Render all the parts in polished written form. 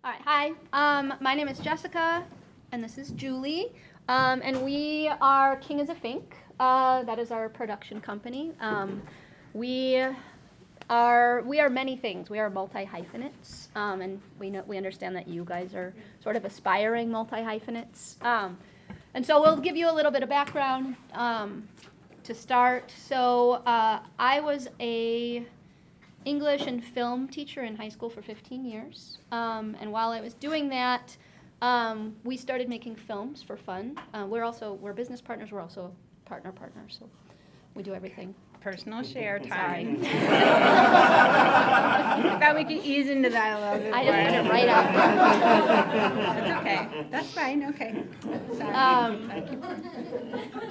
All right, hi. My name is Jessica, and this is Julie, and we are King is a Fink. That is our production company. We are many things. We are multi-hyphenates, and we understand that you guys are sort of aspiring multi-hyphenates. And so we'll give you a little bit of background to start. So I was a English and film teacher in high school for 15 years. And while I was doing that, we started making films for fun. We're business partners. We're also partner, so we do everything. Personal share time. Sorry. I thought we could ease into that a little bit I more. just put it right out. That's okay. That's fine. Okay.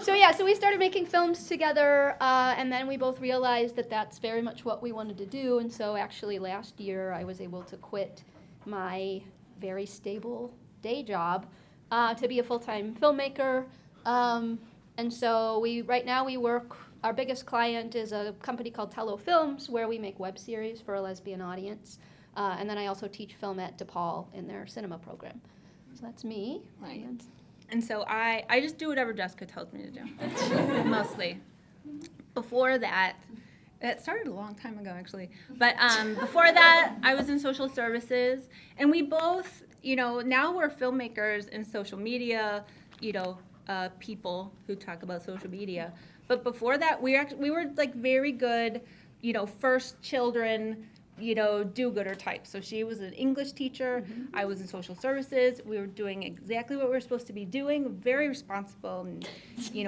Sorry. So we started making films together, and then we both realized that that's very much what we wanted to do. And so actually last year I was able to quit my very stable day job to be a full-time filmmaker. And so right now we work. Our biggest client is a company called Tello Films, where we make web series for a lesbian audience. And then I also teach film at DePaul in their cinema program. So that's me. Right. And so I just do whatever Jessica tells me to do, mostly. Before that, it started a long time ago, actually. But before that, I was in social services. And we both, now we're filmmakers in social media, people who talk about social media. But before that, we were like very good, first children, do-gooder types. So she was an English teacher. Mm-hmm. I was in social services. We were doing exactly what we were supposed to be doing, very responsible. And,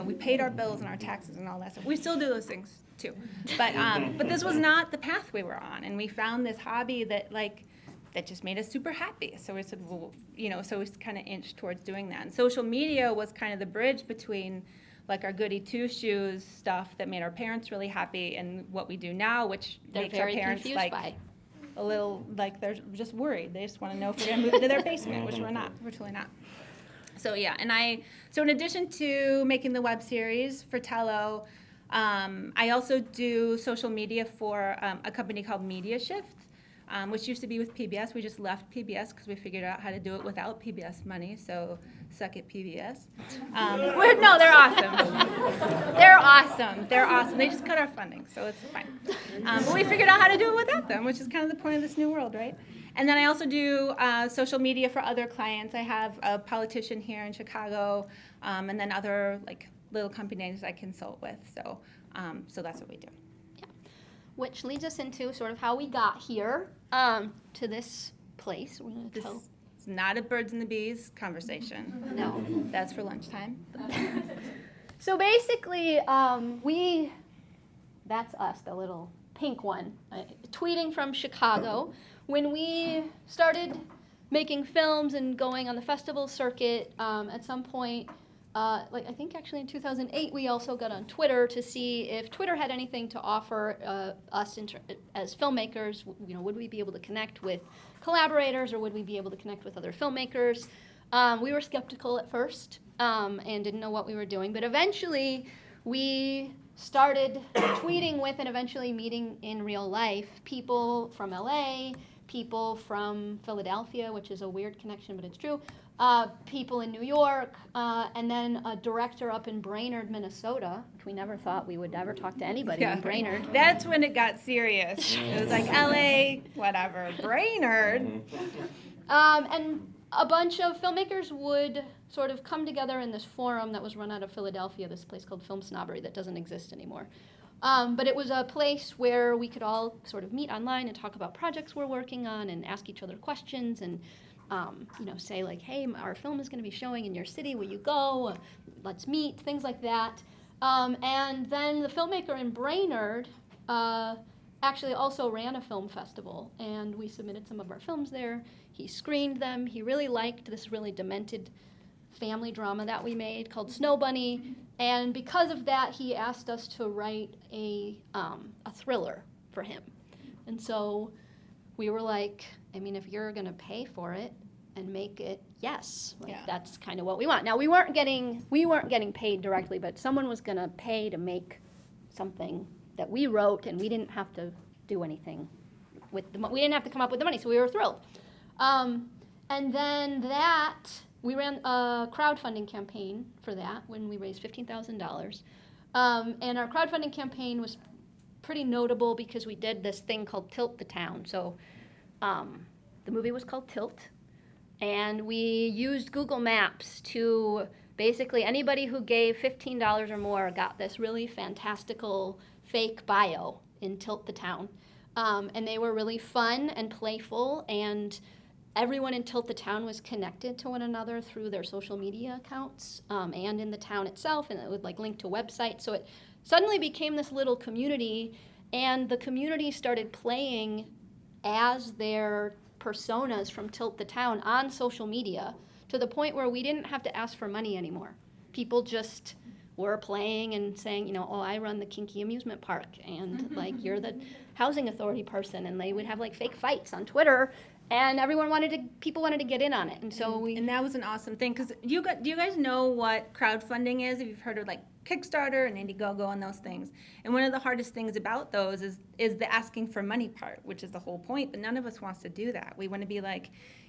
we paid our bills and our taxes and all that stuff. We still do those things too. But this was not the path we were on. And we found this hobby that just made us super happy. So we said, well, so we kind of inched towards doing that. And social media was kind of the bridge between our goody two-shoes stuff that made our parents really happy and what we do now, which makes our parents a little, they're just worried. They just want to know if we're going to move into their basement, which we're not. We're totally not. So yeah, so in addition to making the web series for Tello, I also do social media for a company called Media Shift, which used to be with PBS. We just left PBS because we figured out how to do it without PBS money, so suck it, PBS. No, they're awesome. They're awesome. They just cut our funding, so it's fine. But we figured out how to do it without them, which is kind of the point of this new world, right? And then I also do social media for other clients. I have a politician here in Chicago, and then other little companies I consult with. So that's what we do. Which leads us into sort of how we got here to this place. We're going to tell. It's not a birds and the bees conversation. No. That's for lunchtime. So basically, that's us, the little pink one, tweeting from Chicago. When we started making films and going on the festival circuit, at some point, I think actually in 2008, we also got on Twitter to see if Twitter had anything to offer us as filmmakers. Would we be able to connect with collaborators, or would we be able to connect with other filmmakers? We were skeptical at first and didn't know what we were doing, but eventually we started tweeting with and eventually meeting in real life people from LA, people from Philadelphia, which is a weird connection, but it's true. People in New York, and then a director up in Brainerd, Minnesota, which we never thought we would ever talk to anybody in Brainerd. That's when it got serious. It was like LA, whatever, Brainerd. And a bunch of filmmakers would sort of come together in this forum that was run out of Philadelphia, this place called Film Snobbery that doesn't exist anymore. But it was a place where we could all sort of meet online and talk about projects we're working on and ask each other questions and say hey, our film is going to be showing in your city. Will you go? Let's meet. Things like that. And then the filmmaker in Brainerd actually also ran a film festival, and we submitted some of our films there. He screened them. He really liked this really demented family drama that we made called Snow Bunny, and because of that, he asked us to write a thriller for him. And so we were like, if you're going to pay for it and make it, yes, that's kind of what we want. Now, we weren't getting paid directly, but someone was going to pay to make something that we wrote, and we didn't have to do anything with we didn't have to come up with the money, so we were thrilled. And then that, we ran a crowdfunding campaign for that when we raised $15,000. And our crowdfunding campaign was pretty notable because we did this thing called Tilt the Town. So the movie was called Tilt, and we used Google Maps to basically anybody who gave $15 or more got this really fantastical fake bio in Tilt the Town. And they were really fun and playful, and everyone in Tilt the Town was connected to one another through their social media accounts and in the town itself, and it would like link to websites. So it suddenly became this little community, and the community started playing as their personas from Tilt the Town on social media to the point where we didn't have to ask for money anymore. People just were playing and saying, oh, I run the Kinky Amusement Park, and like you're the housing authority person, and they would have like fake fights on Twitter. And people wanted to get in on it, and so And that was an awesome thing, because do you guys know what crowdfunding is? If you've heard of like Kickstarter and Indiegogo and those things. And one of the hardest things about those is the asking for money part, which is the whole point. But none of us wants to do that. We want to be like,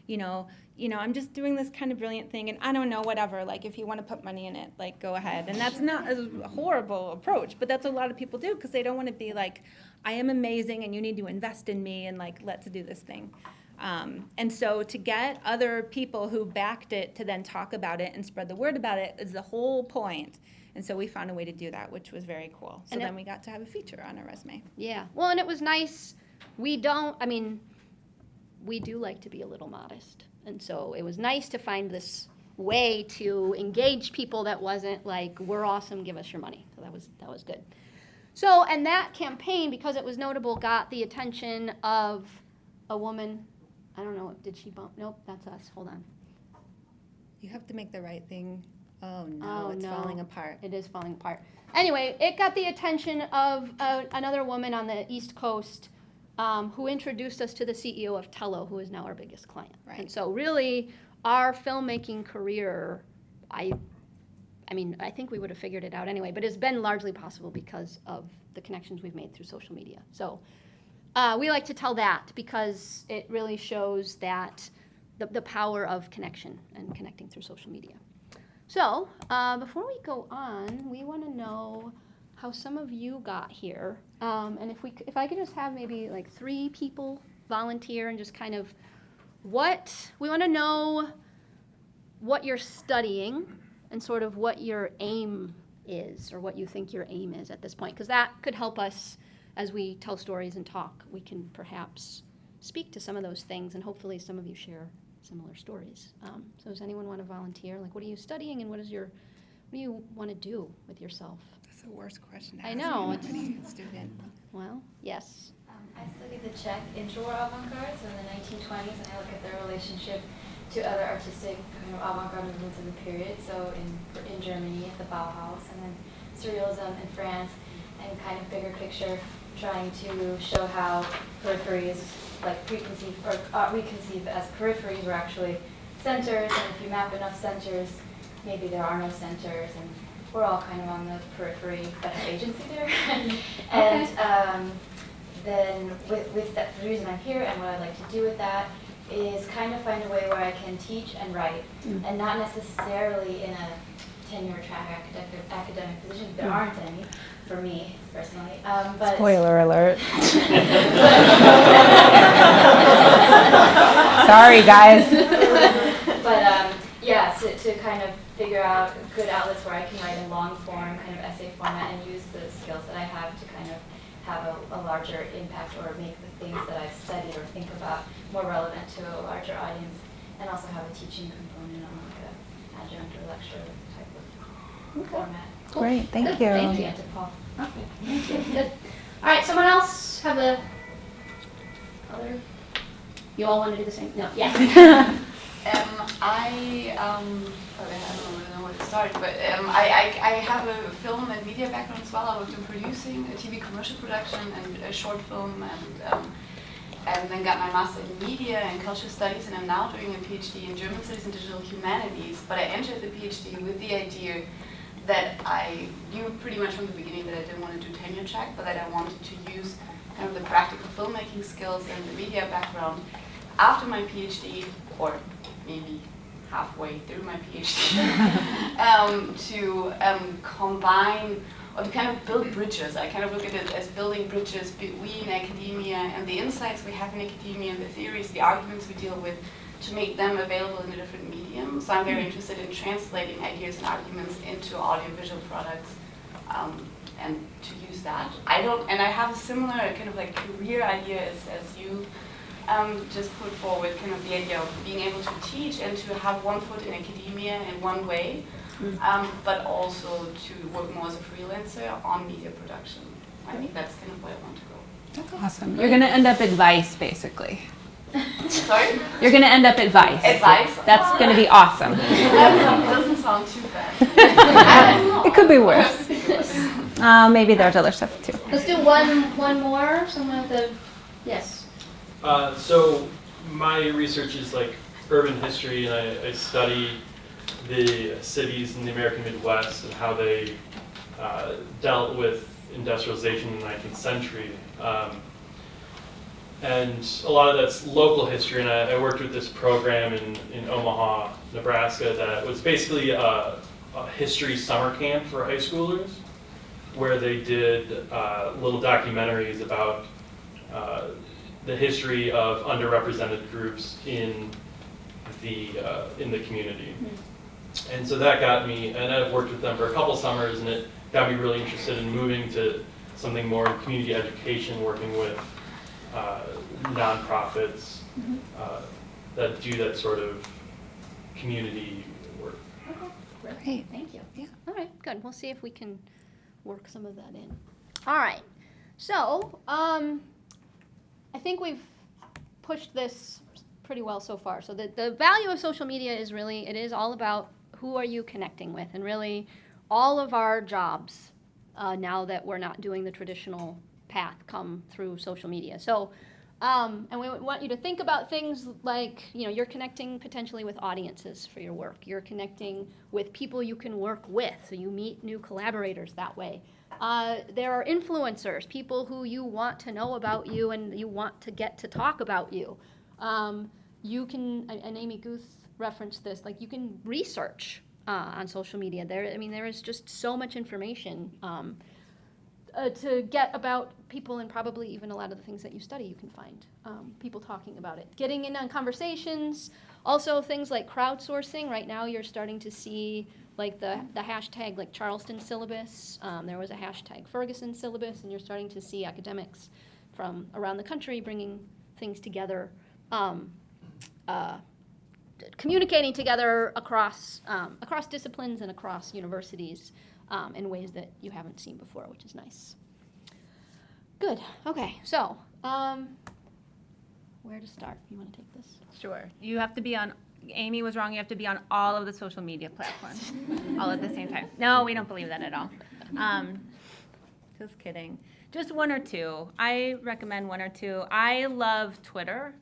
I'm just doing this kind of brilliant thing, and I don't know, whatever. Like, if you want to put money in it, like, go ahead. And that's not a horrible approach, but that's what a lot of people do, because they don't want to be like, I am amazing, and you need to invest in me, and like, let's do this thing. And so to get other people who backed it to then talk about it and spread the word about it is the whole point. And so we found a way to do that, which was very cool. So then we got to have a feature on our resume. Yeah. Well, and it was nice. We do like to be a little modest. And so it was nice to find this way to engage people that wasn't like, we're awesome, give us your money. So that was good. So, and that campaign, because it was notable, got the attention of a woman. I don't know, did she bump? Nope, that's us. Hold on. You have to make the right thing. Oh, no, it's falling apart. It is falling apart. Anyway, it got the attention of another woman on the East Coast who introduced us to the CEO of Tello, who is now our biggest client. Right. And so really, our filmmaking career, I think we would have figured it out anyway, but it's been largely possible because of the connections we've made through social media. So we like to tell that because it really shows that the power of connection and connecting through social media. So before we go on, we want to know how some of you got here, and if I could just have maybe like 3 people volunteer and just kind of we want to know what you're studying and sort of what your aim is, or what you think your aim is at this point, because that could help us as we tell stories and talk. We can perhaps speak to some of those things, and hopefully some of you share similar stories. So does anyone want to volunteer? Like, what are you studying, and what do you want to do with yourself? That's the worst question to I ask know. anybody, student. Well, yes. I study the Czech interwar avant-garde, so in the 1920s, and I look at their relationship to other artistic kind of avant-garde movements of the period. So in Germany, at the Bauhaus, and then Surrealism in France, and kind of bigger picture, trying to show how peripheries, like preconceived or reconceived as peripheries, were actually centers, and if you map enough centers, maybe there are no centers, and we're all kind of on the periphery but have agency there. And then with that, the reason I'm here and what I'd like to do with that is kind of find a way where I can teach and write, and not necessarily in a tenure track academic position. There aren't any for me personally. But spoiler alert. Sorry, guys. But yeah, to kind of figure out good outlets where I can write in long form, kind of essay format, and use the skills that I have to kind of have a larger impact, or make the things that I've studied or think about more relevant to a larger audience, and also have a teaching component on like an adjunct or lecture type of format. Cool. Great, thank Good. you. Thank you. To Paul. Okay. Thank you. Good. All right. Someone else have a other? You all want to do the same? No. Yeah. I don't really know where to start, but I have a film and media background as well. I worked in producing a TV commercial production and a short film, and then got my master in media and cultural studies, and I'm now doing a PhD in German studies and digital humanities. But I entered the PhD with the idea that I knew pretty much from the beginning that I didn't want to do tenure track, but that I wanted to use kind of the practical filmmaking skills and the media background after my PhD, or maybe halfway through my PhD, to combine or to kind of build bridges. I kind of look at it as building bridges between academia and the insights we have in academia and the theories, the arguments we deal with, to make them available in a different medium. So I'm very interested in translating ideas and arguments into audiovisual products, and to use that. I have a similar kind of like career idea as you just put forward, kind of the idea of being able to teach and to have one foot in academia in one way, but also to work more as a freelancer on media production. I think that's kind of where I want to go. That's awesome. You're going to end up at Vice, basically. Sorry? You're going to end up at Vice. Advice? That's going to be awesome. That doesn't sound too bad. It could be worse. Maybe there's other stuff too. Let's do one more. Someone with the yes. So my research is like urban history, and I study the cities in the American Midwest and how they dealt with industrialization in the 19th century. And a lot of that's local history, and I worked with this program in Omaha, Nebraska, that was basically a history summer camp for high schoolers, where they did little documentaries about the history of underrepresented groups in the community. And so that got me, and I've worked with them for a couple summers, and it got me really interested in moving to something more in community education, working with nonprofits that do that sort of community work. Great. Thank you. Yeah. All right, good. We'll see if we can work some of that in. All right. So, I think we've pushed this pretty well so far. So the value of social media is really, it is all about who are you connecting with, and really all of our jobs now that we're not doing the traditional path come through social media. So, and we want you to think about things like, you're connecting potentially with audiences for your work. You're connecting with people you can work with, so you meet new collaborators that way. There are influencers, people who you want to know about you and you want to get to talk about you. You can, and Amy Guth referenced this, like you can research on social media. There is just so much information to get about people, and probably even a lot of the things that you study you can find people talking about it. Getting in on conversations, also things like crowdsourcing. Right now you're starting to see like the hashtag like Charleston syllabus. There was a hashtag Ferguson syllabus, and you're starting to see academics from around the country bringing things together, communicating together across disciplines and across universities in ways that you haven't seen before, which is nice. Good. Okay. So, where to start? You want to take this? Sure. You have to be on, Amy was wrong, you have to be on all of the social media platforms all at the same time. No, we don't believe that at all. Just kidding. Just one or two. I recommend one or two. I love Twitter.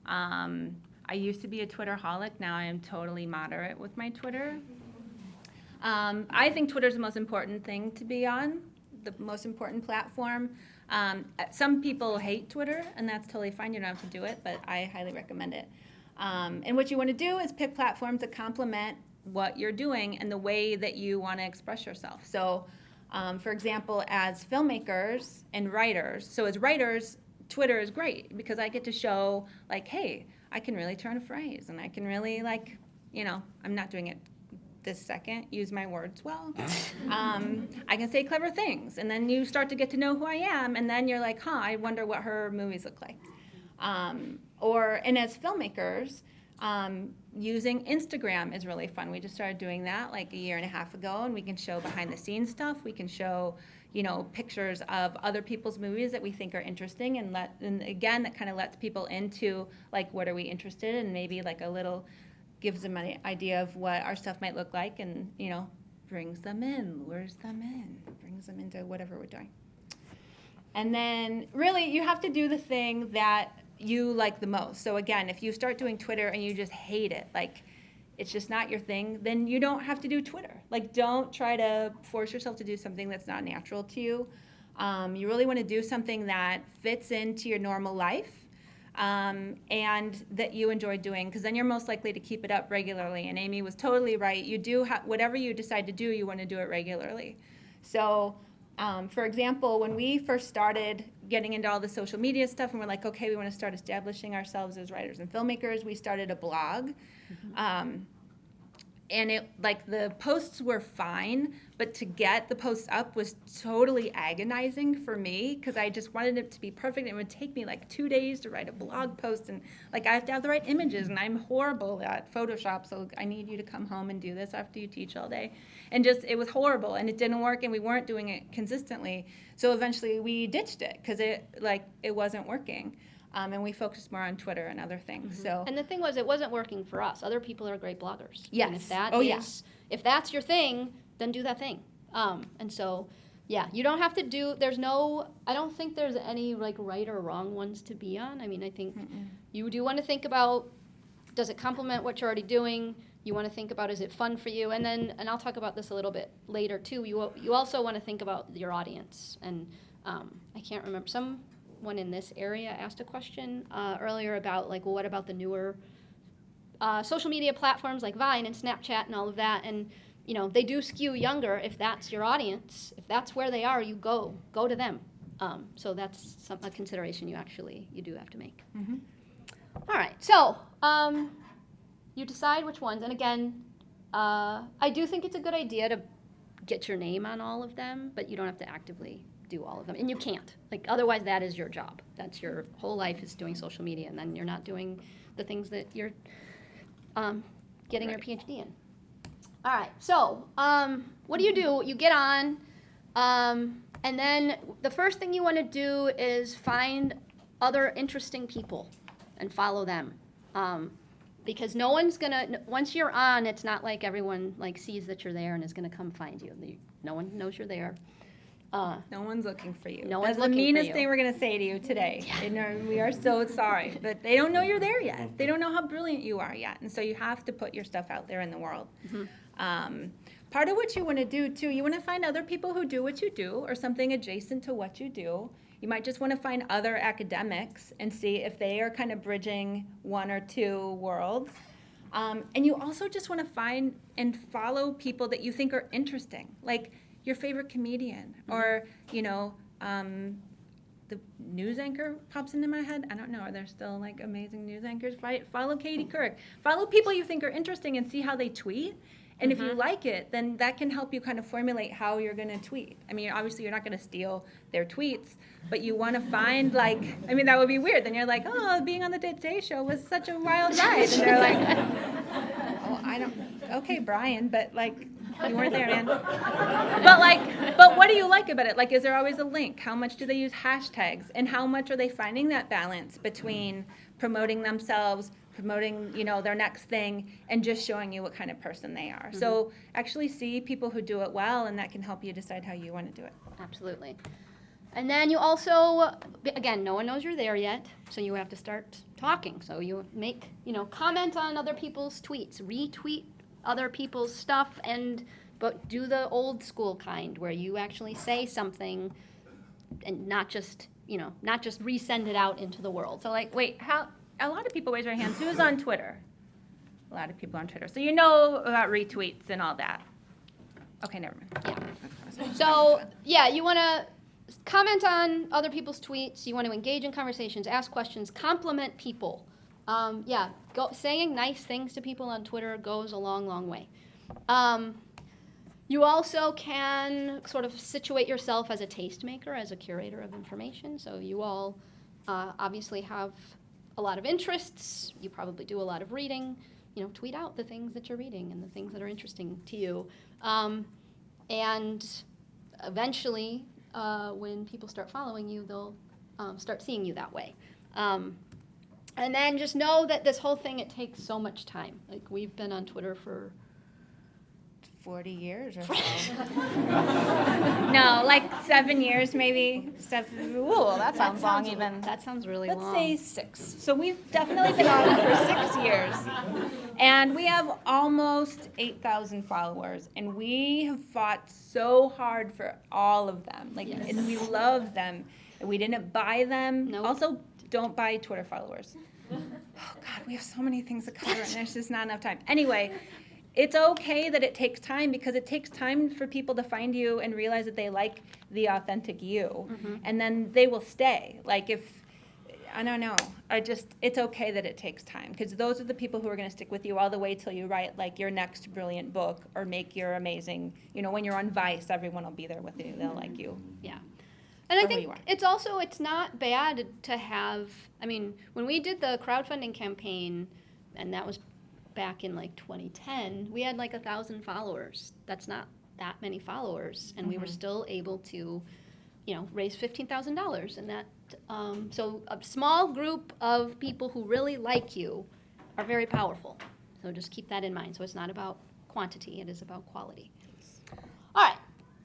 I used to be a Twitterholic. Now I am totally moderate with my Twitter. I think Twitter is the most important thing to be on, the most important platform. Some people hate Twitter, and that's totally fine. You don't have to do it, but I highly recommend it. And what you want to do is pick platforms that complement what you're doing and the way that you want to express yourself. So, for example, as filmmakers and writers, so as writers, Twitter is great because I get to show, like, hey, I can really turn a phrase, and I can really, like, I'm not doing it this second, use my words well. I can say clever things, and then you start to get to know who I am, and then you're like, I wonder what her movies look like. And as filmmakers, using Instagram is really fun. We just started doing that like a year and a half ago, and we can show behind the scenes stuff. We can show, pictures of other people's movies that we think are interesting, and again, that kind of lets people into like, what are we interested in, and maybe like a little gives them an idea of what our stuff might look like, and brings them in, lures them in, brings them into whatever we're doing. And then really you have to do the thing that you like the most. So again, if you start doing Twitter and you just hate it, like it's just not your thing, then you don't have to do Twitter. Like, don't try to force yourself to do something that's not natural to you. You really want to do something that fits into your normal life. and that you enjoy doing, because then you're most likely to keep it up regularly. And Amy was totally right. You do whatever you decide to do, you want to do it regularly. So, for example, when we first started getting into all the social media stuff and we're like, okay, we want to start establishing ourselves as writers and filmmakers, we started a blog. And the posts were fine, but to get the posts up was totally agonizing for me, because I just wanted it to be perfect. It would take me like 2 days to write a blog post, and like I have to have the right images, and I'm horrible at Photoshop, so I need you to come home and do this after you teach all day. And just, it was horrible, and it didn't work, and we weren't doing it consistently. So eventually we ditched it because it wasn't working. And we focused more on Twitter and other things. So And the thing was, it wasn't working for us. Other people are great bloggers. Yes. And if that Oh, yeah. if that's your thing, then do that thing. And so, yeah, you don't have to do. I don't think there's any like right or wrong ones to be on. I mean, I think you do want to think about, does it complement what you're already doing? You want to think about, is it fun for you? And I'll talk about this a little bit later too. You also want to think about your audience. And I can't remember, someone in this area asked a question earlier about like, well, what about the newer social media platforms like Vine and Snapchat and all of that? And you know, they do skew younger. If that's your audience, if that's where they are, you go to them. So that's a consideration you do have to make. All right, so you decide which ones, and again, I do think it's a good idea to get your name on all of them, but you don't have to actively do all of them, and you can't. Like, otherwise, that is your job. That's your whole life is doing social media, and then you're not doing the things that you're getting your PhD in. All right, so what do? You get on, and then the first thing you want to do is find other interesting people and follow them. Because no one's gonna, once you're on, it's not like everyone like sees that you're there and is gonna come find you. No one knows you're there. no one's looking for you. No one's That's looking for the meanest you. thing we're going to say to you today. And we are so sorry. But they don't know you're there yet. They don't know how brilliant you are yet. And so you have to put your stuff out there in the world. Part of what you want to do, too, you want to find other people who do what you do or something adjacent to what you do. You might just want to find other academics and see if they are kind of bridging one or two worlds. And you also just want to find and follow people that you think are interesting, like your favorite comedian or, the news anchor pops into my head. I don't know. Are there still like amazing news anchors? Follow Katie Couric. Follow people you think are interesting and see how they tweet. And if you like it, then that can help you kind of formulate how you're going to tweet. I mean, obviously, you're not going to steal their tweets, but you want to find, that would be weird. Then you're like, oh, being on the Today Show was such a wild ride. And they're like, okay, Brian, but, you weren't there, man. But what do you like about it? Like, is there always a link? How much do they use hashtags? And how much are they finding that balance between promoting themselves, promoting, their next thing, and just showing you what kind of person they are. So actually see people who do it well, and that can help you decide how you want to do it. Absolutely. And then you also, again, no one knows you're there yet, so you have to start talking. So you make, comment on other people's tweets, retweet other people's stuff, but do the old school kind where you actually say something and not just resend it out into the world. So wait, a lot of people raise their hands. Who's on Twitter? A lot of people on Twitter. So you know about retweets and all that. Okay, never mind. Yeah. So, yeah, you want to comment on other people's tweets. You want to engage in conversations, ask questions, compliment people. Saying nice things to people on Twitter goes a long, long way. You also can sort of situate yourself as a tastemaker, as a curator of information. So you all obviously have a lot of interests. You probably do a lot of reading. Tweet out the things that you're reading and the things that are interesting to you. And eventually, when people start following you, they'll start seeing you that way. And then just know that this whole thing, it takes so much time. Like, we've been on Twitter for 40 years or so. No, 7 years maybe. Ooh, that sounds long even. That sounds really Let's long. say 6. So we've definitely been on for 6 years. And we have almost 8,000 followers. And we have fought so hard for all of them. Yes. And we love them. And we didn't buy them. Nope. Also, don't buy Twitter followers. Oh God, we have so many things to cover and there's just not enough time. Anyway, it's okay that it takes time because it takes time for people to find you and realize that they like the authentic you. And then they will stay. Like I don't know. It's okay that it takes time because those are the people who are going to stick with you all the way till you write like your next brilliant book or make your amazing, when you're on Vice, everyone will be there with you. They'll like you. Yeah. And I For who think you are. it's not bad to have, when we did the crowdfunding campaign, and that was back in like 2010, we had like 1,000 followers. That's not that many followers. And we were still able to, raise $15,000. And that, so a small group of people who really like you are very powerful. So just keep that in mind. So it's not about quantity, it is about quality. All right,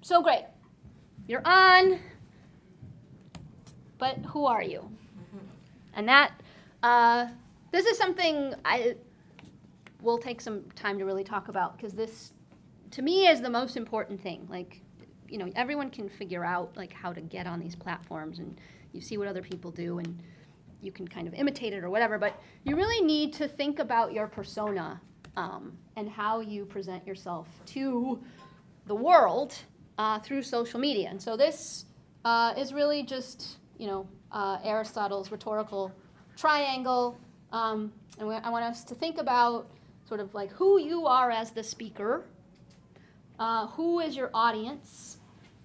so great. You're on. But who are you? And that, this is something we'll take some time to really talk about because this, to me, is the most important thing. Like, everyone can figure out like how to get on these platforms and you see what other people do and you can kind of imitate it or whatever, but you really need to think about your persona and how you present yourself to the world through social media. And so this is really just Aristotle's rhetorical triangle. And I want us to think about sort of like who you are as the speaker, who is your audience,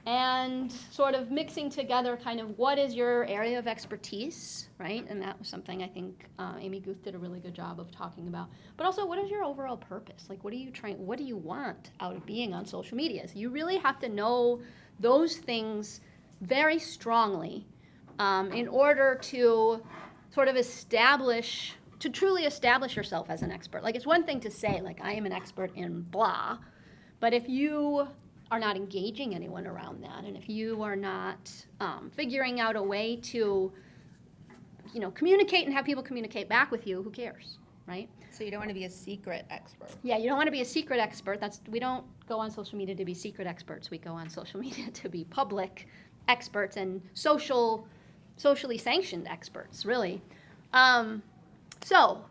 and sort of mixing together kind of what is your area of expertise, right? And that was something I think Amy Guth did a really good job of talking about. But also, what is your overall purpose? Like, what do you want out of being on social media? So you really have to know those things very strongly in order to sort of truly establish yourself as an expert. Like, it's one thing to say, like, I am an expert in blah, but if you are not engaging anyone around that, and if you are not figuring out a way to, communicate and have people communicate back with you, who cares, right? So you don't want to be a secret expert. Yeah, you don't want to be a secret expert. We don't go on social media to be secret experts. We go on social media to be public experts and socially sanctioned experts, really. So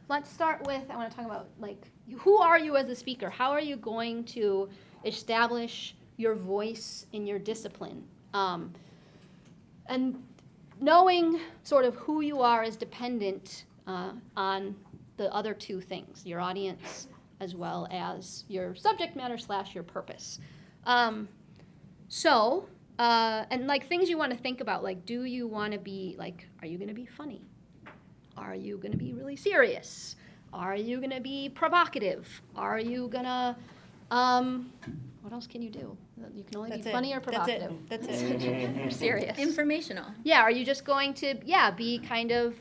let's start with, I want to talk about, like, who are you as a speaker? How are you going to establish your voice in your discipline? And knowing sort of who you are is dependent on the other two things, your audience as well as your subject matter / your purpose. And like things you want to think about, like, do you want to be, like, are you going to be funny? Are you going to be really serious? Are you going to be provocative? Are you going to, what else can you do? You can only be funny or provocative. That's it. Or serious. Informational. Yeah, are you just going to, be kind of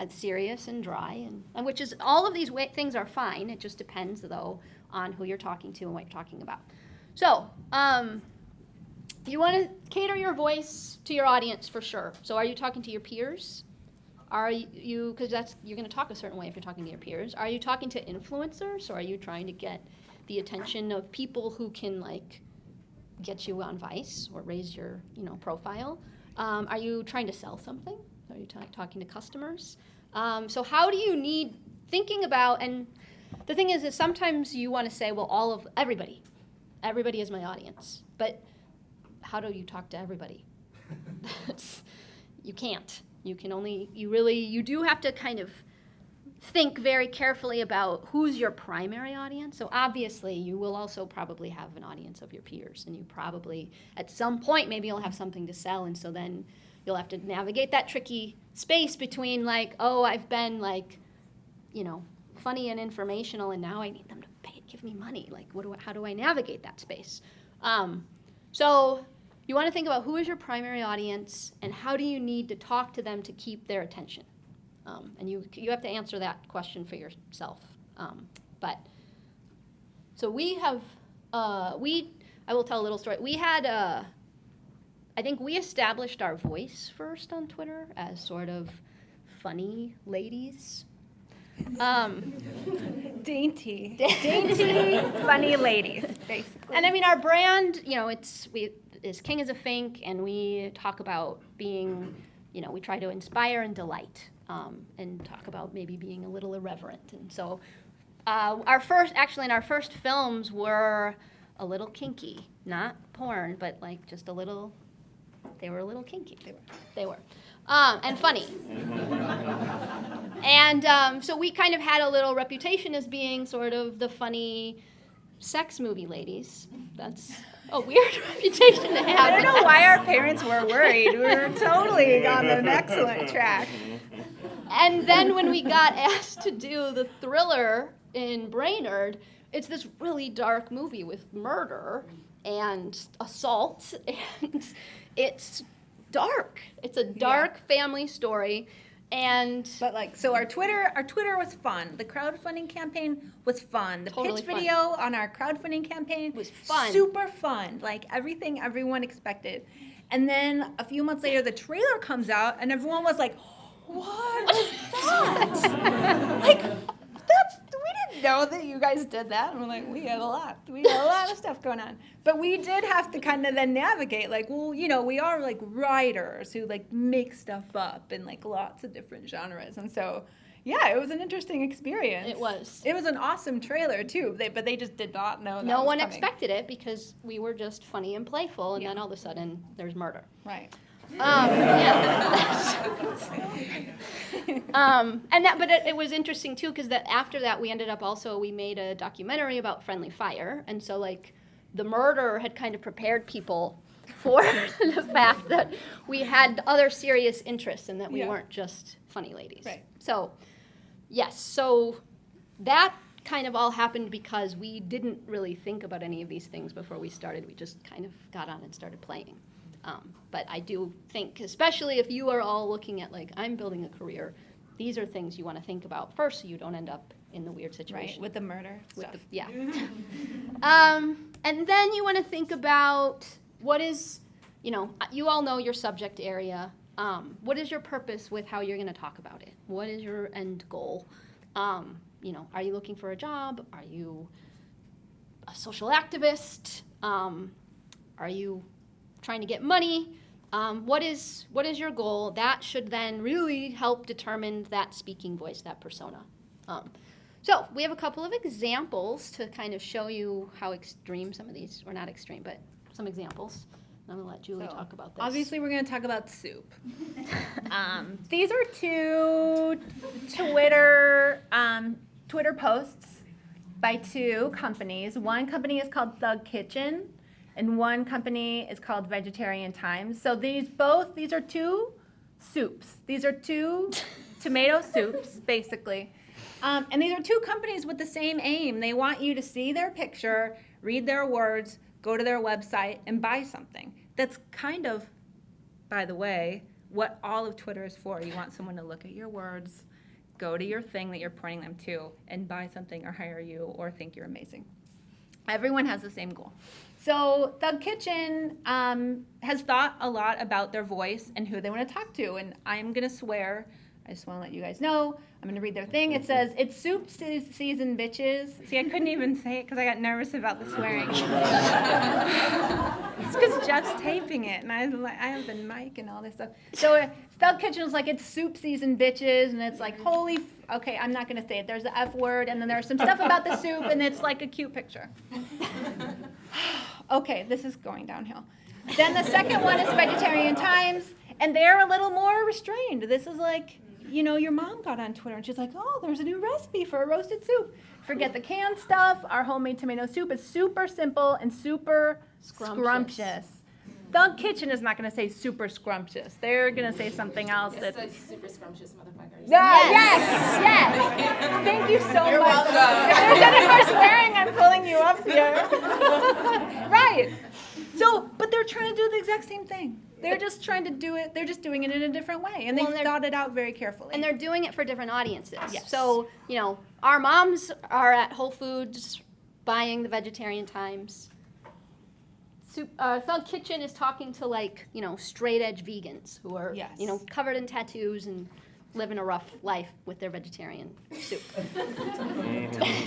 serious and dry? And which is, all of these things are fine. It just depends, though, on who you're talking to and what you're talking about. So, you want to cater your voice to your audience for sure. So are you talking to your peers? Are you, because you're going to talk a certain way if you're talking to your peers. Are you talking to influencers, or are you trying to get the attention of people who can, like, get you on Vice or raise your, profile? Are you trying to sell something? Are you talking to customers? So how do you thinking about, and the thing is sometimes you want to say, well, everybody is my audience. But how do you talk to everybody? You can't. You do have to kind of think very carefully about who's your primary audience. So obviously you will also probably have an audience of your peers, and you probably at some point maybe you'll have something to sell, and so then you'll have to navigate that tricky space between, like, oh, I've been, like, funny and informational, and now I need them to give me money. Like, how do I navigate that space? So you want to think about who is your primary audience and how do you need to talk to them to keep their attention. And you have to answer that question for yourself. So we have, I will tell a little story. We had, I think we established our voice first on Twitter as sort of funny ladies. Dainty, funny ladies, basically. And I mean, our brand, is King as a Fink, and we talk about being, we try to inspire and delight, and talk about maybe being a little irreverent. And so our first films were a little kinky, not porn, but like just a little, they were a little kinky. They were. And funny. And so we kind of had a little reputation as being sort of the funny sex movie ladies. That's a weird reputation to have. I don't know why our parents were worried. We were totally on an excellent track. And then when we got asked to do the thriller in Brainerd, it's this really dark movie with murder and assault, and it's dark. It's a dark family story. And But like, so our Twitter was fun. The crowdfunding campaign was fun. The Totally pitch fun. video on our crowdfunding campaign Was fun. Super fun. Like everything everyone expected. And then a few months later, the trailer comes out, and everyone was like, "What was that?" Like, we didn't know that you guys did that. And we're like, we had a lot of stuff going on. But we did have to kind of then navigate, like, well, we are like writers who like make stuff up in like lots of different genres. And so, yeah, it was an interesting experience. It was. It was an awesome trailer too. But they just did not know that no was one coming. expected it because we were just funny and playful, and Yeah. then all of a sudden there's murder. Right. But it was interesting too, because that after that we ended up we made a documentary about Friendly Fire, and so like the murder had kind of prepared people for the fact that we had other serious interests and that we Yeah. weren't just funny ladies. Right. So, yes, so that kind of all happened because we didn't really think about any of these things before we started. We just kind of got on and started playing. But I do think, especially if you are all looking at like, I'm building a career, these are things you want to think about first so you don't end up in the weird situation. Right. With the murder With stuff. yeah. And then you want to think about what is, you all know your subject area. What is your purpose with how you're going to talk about it? What is your end goal? Are you looking for a job? Are you a social activist? Are you trying to get money? What is your goal? That should then really help determine that speaking voice, that persona. So we have a couple of examples to kind of show you how extreme some of these, or not extreme, but some examples. I'm gonna let Julie talk about this. Obviously, we're going to talk about soup. These are two Twitter posts by two companies. One company is called Thug Kitchen, and one company is called Vegetarian Times. So these are two soups. These are two tomato soups, basically. And these are two companies with the same aim. They want you to see their picture, read their words, go to their website, and buy something. That's kind of, by the way, what all of Twitter is for. You want someone to look at your words, go to your thing that you're pointing them to, and buy something or hire you or think you're amazing. Everyone has the same goal. So Thug Kitchen has thought a lot about their voice and who they want to talk to. And I'm going to swear, I just want to let you guys know, I'm going to read their thing. It says, "It's soup season, bitches." See, I couldn't even say it because I got nervous about the swearing. It's because Jeff's taping it, and I have the mic and all this stuff. So Thug Kitchen is like, "It's soup season, bitches," and it's like, okay, I'm not going to say it. There's the F word, and then there's some stuff about the soup, and it's like a cute picture. Okay, this is going downhill. Then the second one is Vegetarian Times, and they're a little more restrained. This is like, your mom got on Twitter and she's like, "Oh, there's a new recipe for a roasted soup. Forget the canned stuff. Our homemade tomato soup is super simple and super scrumptious." Thug Kitchen is not going to say super scrumptious. They're going to say something else. It says super scrumptious motherfuckers. Yes. Thank you so You're much. welcome. If there's any more swearing, I'm pulling you up here. Right. So, but they're trying to do the exact same thing. They're just trying to do it. They're just doing it in a different way, and Well, they've thought it out very carefully. And they're doing it for different audiences. Yes. So, our moms are at Whole Foods buying the Vegetarian Times. Thug Kitchen is talking to straight edge vegans who are, Yes. covered in tattoos and living a rough life with their vegetarian soup.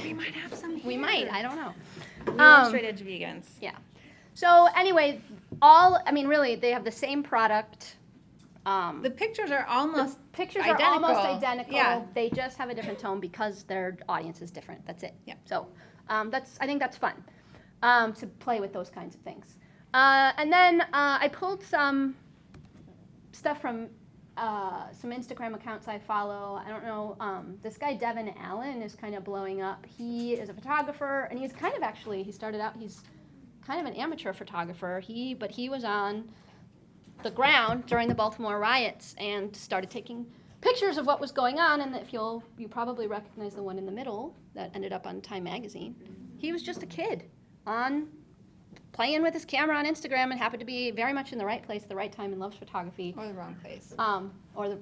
we might have some. We might, I don't know. We love straight edge vegans. Yeah. So anyway, really, they have the same product. The pictures are almost Pictures identical. are almost identical. Yeah. They just have a different tone because their audience is different. That's it. Yeah. So I think that's fun to play with those kinds of things. And then I pulled some stuff from some Instagram accounts I follow. I don't know. This guy Devin Allen is kind of blowing up. He is a photographer, and he's kind of actually. He started out. He's kind of an amateur photographer. But he was on the ground during the Baltimore riots and started taking pictures of what was going on. And if you probably recognize the one in the middle that ended up on Time magazine. He was just a kid playing with his camera on Instagram and happened to be very much in the right place at the right time and loves photography. or the wrong place. Well,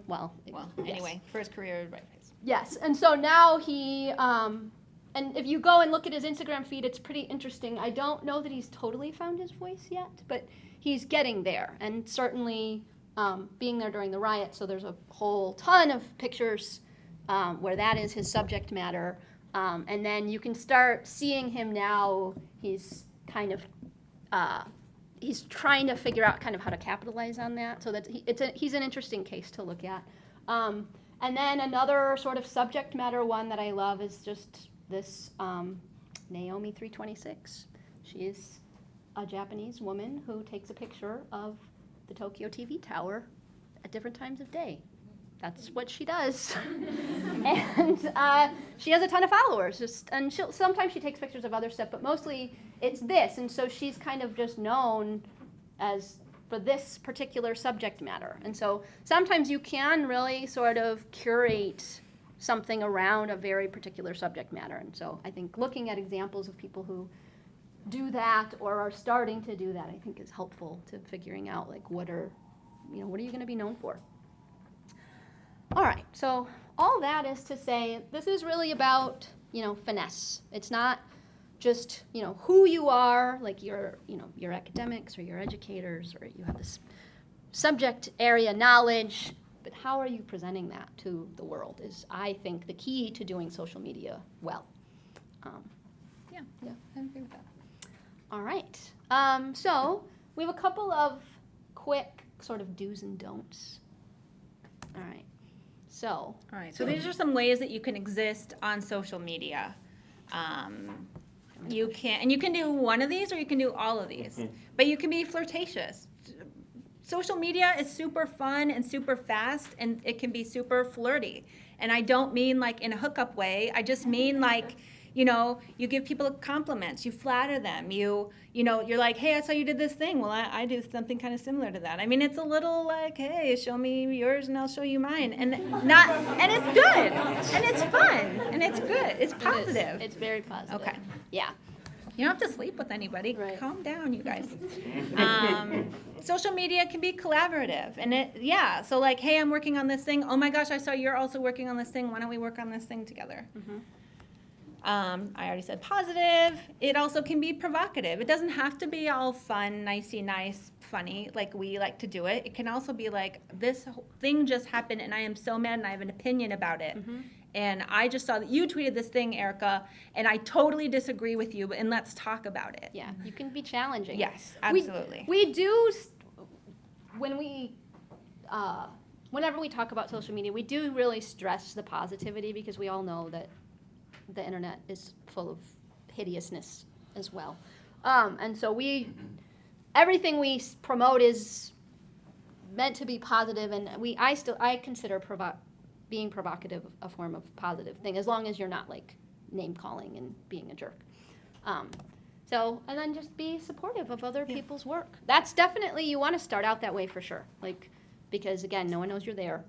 Well, yes. anyway, for his career, right place. Yes, and so now he, and if you go and look at his Instagram feed, it's pretty interesting. I don't know that he's totally found his voice yet, but he's getting there, and certainly being there during the riot, so there's a whole ton of pictures where that is his subject matter, and then you can start seeing him now. He's kind of he's trying to figure out kind of how to capitalize on that, so that he's an interesting case to look at. And then another sort of subject matter one that I love is just this Naomi 326. She is a Japanese woman who takes a picture of the Tokyo TV tower at different times of day. That's what she does. And she has a ton of followers. And sometimes she takes pictures of other stuff, but mostly it's this. And so she's kind of just known as for this particular subject matter. And so sometimes you can really sort of curate something around a very particular subject matter. And so I think looking at examples of people who do that or are starting to do that, I think is helpful to figuring out like what are you going to be known for. All right, so all that is to say this is really about, finesse. It's not just, who you are, like your academics or your educators, or you have this subject area knowledge, but how are you presenting that to the world is, I think, the key to doing social media well. Yeah, Yeah. I agree with that. All right, so we have a couple of quick sort of do's and don'ts. All right, so. All right, so these are some ways that you can exist on social media. You can do one of these or you can do all of these, but you can be flirtatious. Social media is super fun and super fast, and it can be super flirty. And I don't mean like in a hookup way. I just mean like, you give people compliments, you flatter them, you're like, hey, I saw you did this thing. Well, I do something kind of similar to that. I mean, it's a little like, hey, show me yours and I'll show you mine, and it's good, and it's fun, and it's good, it's positive. It's very positive. Okay. Yeah. You don't have to sleep with anybody. Right. Calm down, you guys. Social media can be collaborative, and so like, hey, I'm working on this thing. Oh my gosh, I saw you're also working on this thing. Why don't we work on this thing together? Mm-hmm. I already said positive. It also can be provocative. It doesn't have to be all fun, nicey nice, funny, like we like to do it. It can also be like, this thing just happened and I am so mad and I have an opinion about it. Mm-hmm. And I just saw that you tweeted this thing, Erica, and I totally disagree with you, and let's talk about it. Yeah, you can be challenging. Yes, absolutely. We do, whenever we talk about social media, we do really stress the positivity because we all know that the internet is full of hideousness as well. And so everything we promote is meant to be positive, and I consider being provocative a form of positive thing, as long as you're not like name calling and being a jerk. And then just be supportive of other people's work. That's definitely, you want to start out that way for sure. Like, because again, no one knows you're there.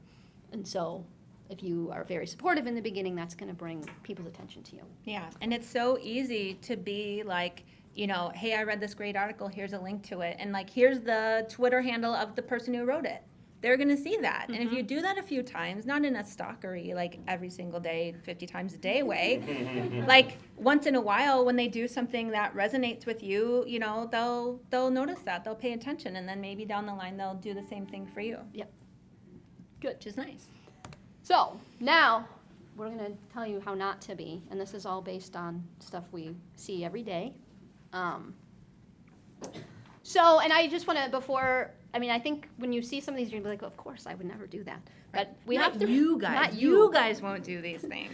And so if you are very supportive in the beginning, that's going to bring people's attention to you. Yeah, and it's so easy to be like, hey, I read this great article, here's a link to it, and like, here's the Twitter handle of the person who wrote it. They're going to see that. Mm-hmm. And if you do that a few times, not in a stalkery, like every single day, 50 times a day way, like once in a while when they do something that resonates with you, they'll notice that, they'll pay attention, and then maybe down the line they'll do the same thing for you. Yep. Good. Which is nice. So now we're going to tell you how not to be, and this is all based on stuff we see every day. So, and I just want to, before, I mean, I think when you see some of these, you're like, of course, I would never do that. But we Not have to. you guys. Not You guys won't do these things.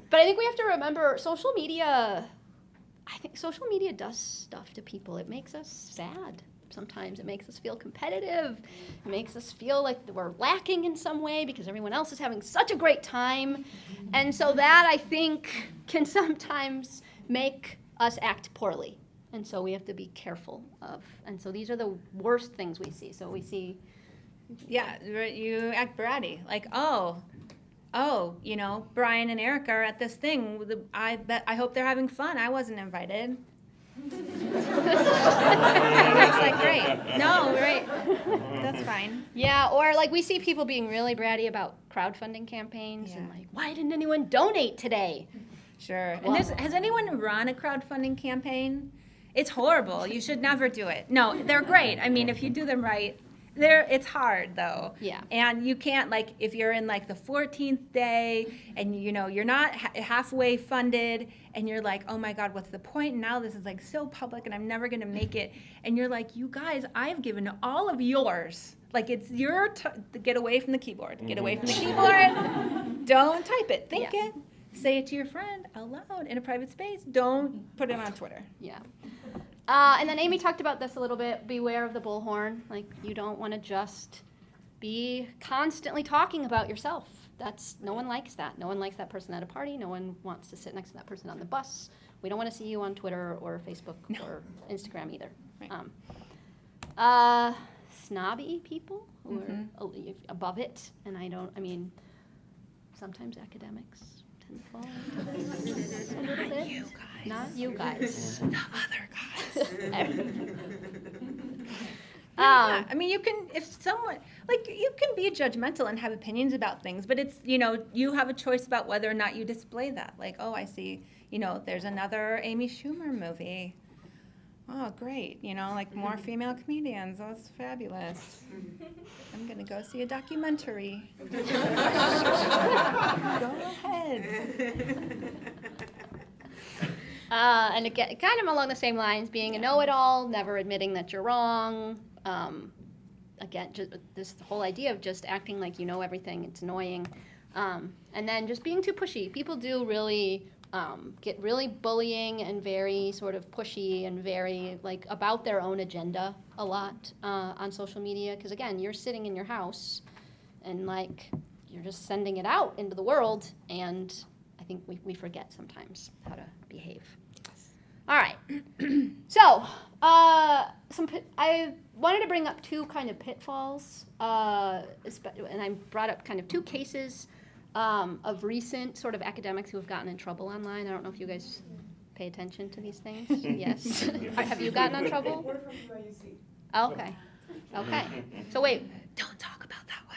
But I think we have to remember social media, I think social media does stuff to people. It makes us sad sometimes. It makes us feel competitive. It makes us feel like we're lacking in some way because everyone else is having such a great time. And so that, I think, can sometimes make us act poorly. And so we have to be careful of. And so these are the worst things we see. So we see. Yeah, you act bratty. Like, oh, you know, Brian and Erica are at this thing. I hope they're having fun. I wasn't invited. It's like, great. No, right. That's fine. Yeah, or like we see people being really bratty about crowdfunding campaigns and Yeah. like, why didn't anyone donate today? Sure. Wow. And has anyone run a crowdfunding campaign? It's horrible. You should never do it. No, they're great. I mean, if you do them right, it's hard though. Yeah. And you can't, like, if you're in like the 14th day and you know you're not halfway funded and you're like, oh my God, what's the point? Now this is like so public and I'm never gonna make it. And you're like, you guys, I've given all of yours. Like, it's your get away from the keyboard. Get away from the keyboard. Don't type it. Think Yeah. it. Say it to your friend out loud in a private space. Don't put it on Twitter. Yeah. And then Amy talked about this a little bit. Beware of the bullhorn. Like, you don't want to just be constantly talking about yourself. No one likes that. No one likes that person at a party. No one wants to sit next to that person on the bus. We don't want to see you on Twitter or Facebook or Instagram either. Right. Snobby people who are above it. And sometimes academics tend to fall into this a little bit. You guys. Not you guys. The other guys. Um, I mean, you can, if someone, like, you can be judgmental and have opinions about things, but it's, you know, you have a choice about whether or not you display that. Like, oh, I see, you know, there's another Amy Schumer movie. Oh, great. You know, like more female comedians. Oh, that's fabulous. I'm going to go see a documentary. Go ahead. And again, kind of along the same lines, being a know-it-all, never admitting that you're wrong. Again, just this whole idea of just acting like you know everything, it's annoying. And then just being too pushy. People do really get really bullying and very sort of pushy and very like about their own agenda a lot on social media. Because again, you're sitting in your house and like you're just sending it out into the world, and I think we forget sometimes how to behave. All right. So, I wanted to bring up two kind of pitfalls, and I brought up kind of two cases of recent sort of academics who have gotten in trouble online. I don't know if you guys pay attention to these things. Yes. Have you gotten in trouble? We're from UIUC. Oh, okay. Okay. So wait, Don't talk about that one.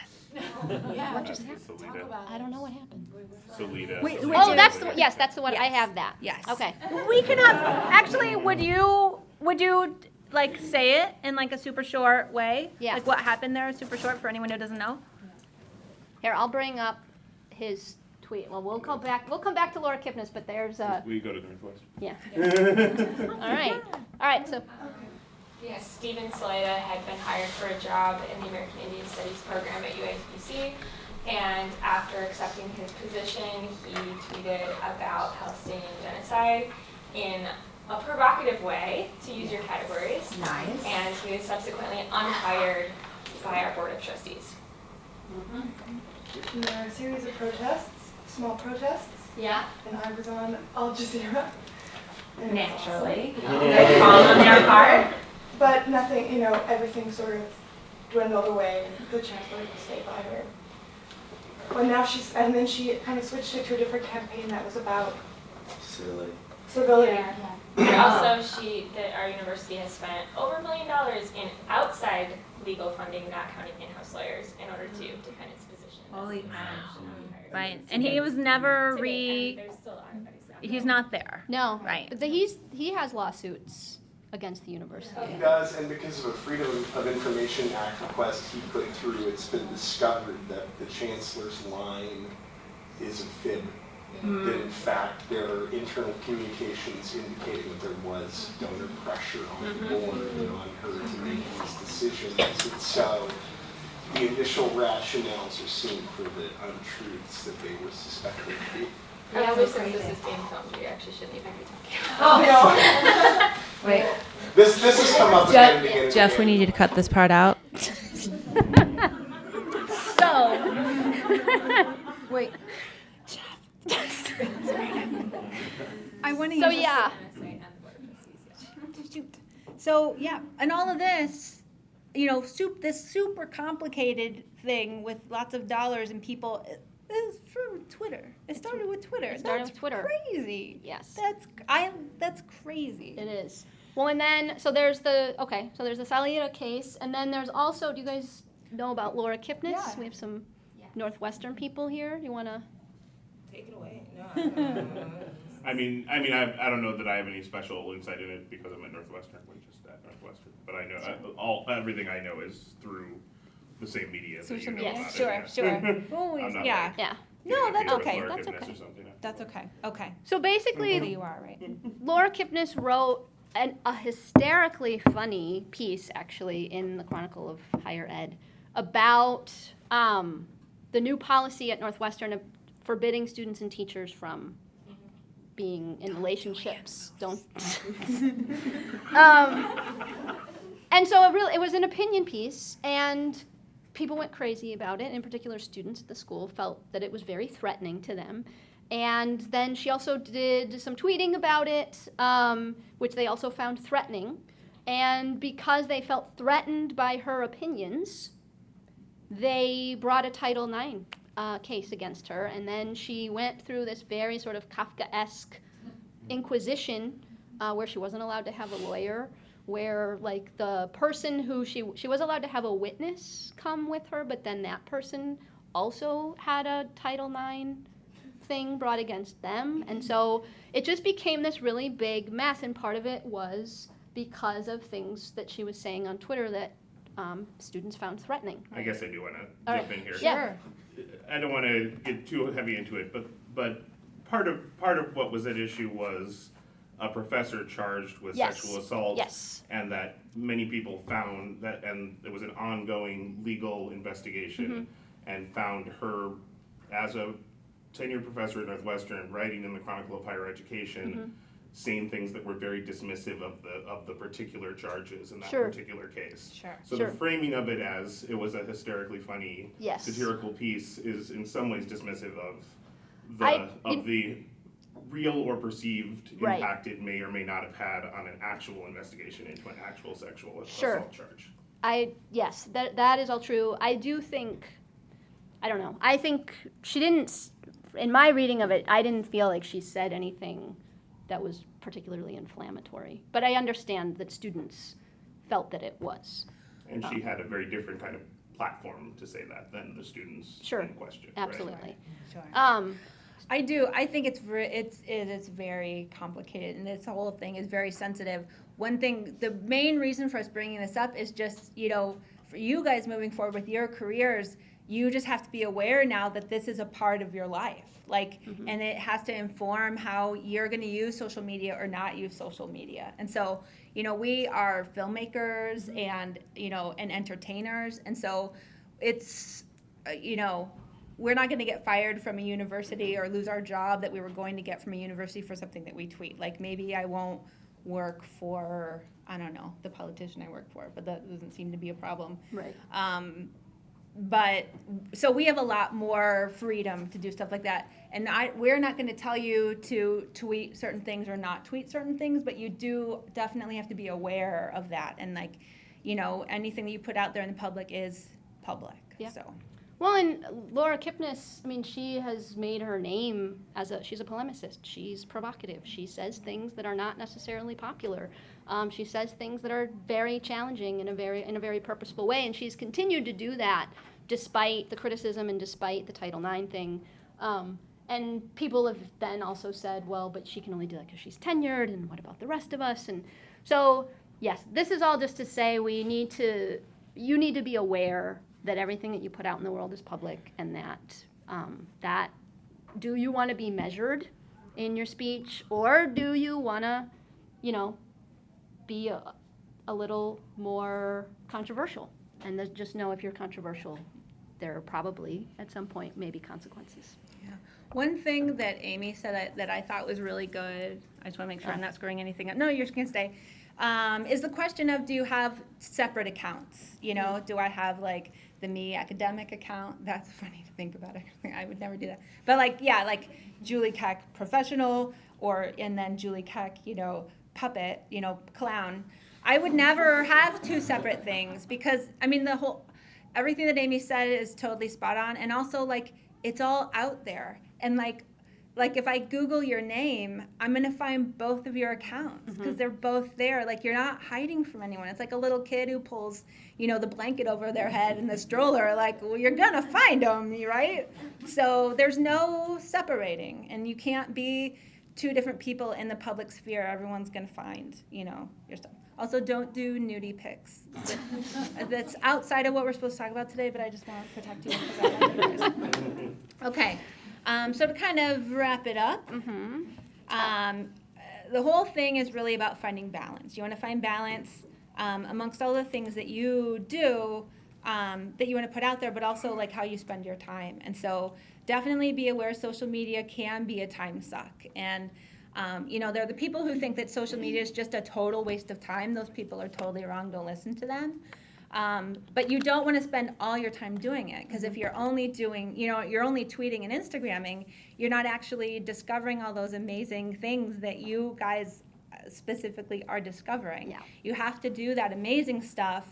Yeah. what just happened? Talk about I don't know what happened. Salida. Wait, Oh, that's the yes, that's the one. I Yes. have that. Yes. Okay. We can have, actually, would you like say it in like a super short way? Yeah. Like what happened there, super short for anyone who doesn't know? Here, I'll bring up his tweet. Well, we'll come back to Laura Kipnis, but there's We go to Northwest. yeah. All right. All right. So Yes, Stephen Salida had been hired for a job in the American Indian Studies program at UIUC, and after accepting his position, he tweeted about Palestinian genocide in a provocative way, to use your categories. Nice. And he was subsequently unhired by our Board of Trustees. There were a series of protests, small protests, yeah. and I was on Al Jazeera. And it was Naturally. awesome. Good call on their part. But nothing, you know, everything sort of dwindled away, and the chancellor would stay by her. But now and then she kind of switched it to a different campaign that was about civility. And also, our university has spent over $1 million in outside legal funding, not counting in-house lawyers, in order to defend its position. Holy Right, and he was never There's still he's not there. No. Right. But he has lawsuits against the university. He does, and because of a Freedom of Information Act request he put through, it's been discovered that the chancellor's line is a fib. that in fact there are internal communications indicating that there was donor pressure on the board and on her to make these decisions. And so the initial rationales are seen for the untruths that they were suspected to be. Yeah, since this is being filmed, we actually shouldn't even be talking about Oh, no. Wait. This has come up again and again. and Jeff, we again. need you to cut this part out. So, wait. I want to So yeah, So yeah, and all of this, you know, this super complicated thing with lots of dollars and people is from Twitter. It started with Twitter. It started That's with Twitter. crazy. yes. That's crazy. It is. Well, and then, so there's the Salida case, and then there's also, do you guys know about Laura Kipnis? Yeah. We have some Northwestern people here. Do you want to? Take it away. No. I mean, I don't know that I have any special insight in it because I'm at Northwestern, we're just at Northwestern. But I know, everything I know is through the same media that Social you know media. about Sure, it. sure. Always, I'm not yeah. like Yeah. No, that's communicating with okay. Laura That's Kipnis okay. or something. That's okay. Okay. So basically, There you are, right? Laura Kipnis wrote a hysterically funny piece, actually, in the Chronicle of Higher Ed about the new policy at Northwestern of forbidding students and teachers from being in relationships. Don't. And so it was an opinion piece, and people went crazy about it. In particular, students at the school felt that it was very threatening to them. And then she also did some tweeting about it, which they also found threatening. And because they felt threatened by her opinions, they brought a Title IX case against her. And then she went through this very sort of Kafkaesque inquisition where she wasn't allowed to have a lawyer, where like the person who she was allowed to have a witness come with her, but then that person also had a Title IX thing brought against them. And so it just became this really big mess, and part of it was because of things that she was saying on Twitter that students found threatening. I guess I do want to All jump right. in here. Yeah. I don't want to get too heavy into it, but part of what was at issue was a professor charged with Yes. sexual assault, Yes. and that many people found that, and there was an ongoing legal investigation, and found her as a tenured professor at Northwestern writing in the Chronicle of Higher Education, saying things that were very dismissive of the particular charges in that Sure. particular case. Sure. So Sure. the framing of it as it was a hysterically funny Yes. satirical piece is in some ways dismissive of I- the real or perceived Right. impact it may or may not have had on an actual investigation into an actual sexual Sure. assault charge. Yes, that is all true. I do think, I don't know, I think she didn't, in my reading of it, I didn't feel like she said anything that was particularly inflammatory. But I understand that students felt that it was. And she had a very different kind of platform to say that than the students Sure. in question. right? Absolutely. Sure. I do. I think it is very complicated, and this whole thing is very sensitive. One thing, the main reason for us bringing this up is just, you know, for you guys moving forward with your careers, you just have to be aware now that this is a part of your life. Like, and it has to inform how you're going to use social media or not use social media. And so, you know, we are filmmakers and, you know, and entertainers. And so it's, you know, we're not going to get fired from a university or lose our job that we were going to get from a university for something that we tweet. Like, maybe I won't work for, I don't know, the politician I work for, but that doesn't seem to be a problem. right. But so we have a lot more freedom to do stuff like that. And we're not going to tell you to tweet certain things or not tweet certain things, but you do definitely have to be aware of that. And like, you know, anything that you put out there in the public is public. Yeah. So. Well, and Laura Kipnis, I mean, she has made her name she's a polemicist. She's provocative. She says things that are not necessarily popular. She says things that are very challenging in a very purposeful way, and she's continued to do that despite the criticism and despite the Title IX thing. And people have then also said, well, but she can only do that because she's tenured, and what about the rest of us? And so, yes, this is all just to say you need to be aware that everything that you put out in the world is public, and that that do you want to be measured in your speech, or do you want to, be a little more controversial? And just know if you're controversial, there are probably at some point maybe consequences. Yeah. One thing that Amy said that I thought was really good, I just want to make sure I'm not screwing anything up. No, you're just going to stay. Is the question of, do you have separate accounts? Do I have like the Me academic account? That's funny to think about it. I would never do that. But like Julie Keck professional, and then Julie Keck, puppet, clown. I would never have two separate things because, everything that Amy said is totally spot on. And also, like, it's all out there. And, like if I Google your name, I'm going to find both of your accounts because they're both there. Like, you're not hiding from anyone. It's like a little kid who pulls, the blanket over their head in the stroller. Like, well, you're going to find them, right? So there's no separating. And you can't be two different people in the public sphere. Everyone's going to find, your stuff. Also, don't do nudie pics. That's outside of what we're supposed to talk about today, but I just want to protect you. Because I like you guys. Okay. So to kind of wrap it up, the whole thing is really about finding balance. You want to find balance amongst all the things that you do that you want to put out there, but also like how you spend your time. And so definitely be aware social media can be a time suck. And there are the people who think that social media is just a total waste of time. Those people are totally wrong. Don't listen to them. But you don't want to spend all your time doing it, because if you're only doing, you're only tweeting and Instagramming, you're not actually discovering all those amazing things that you guys specifically are discovering. Yeah. You have to do that amazing stuff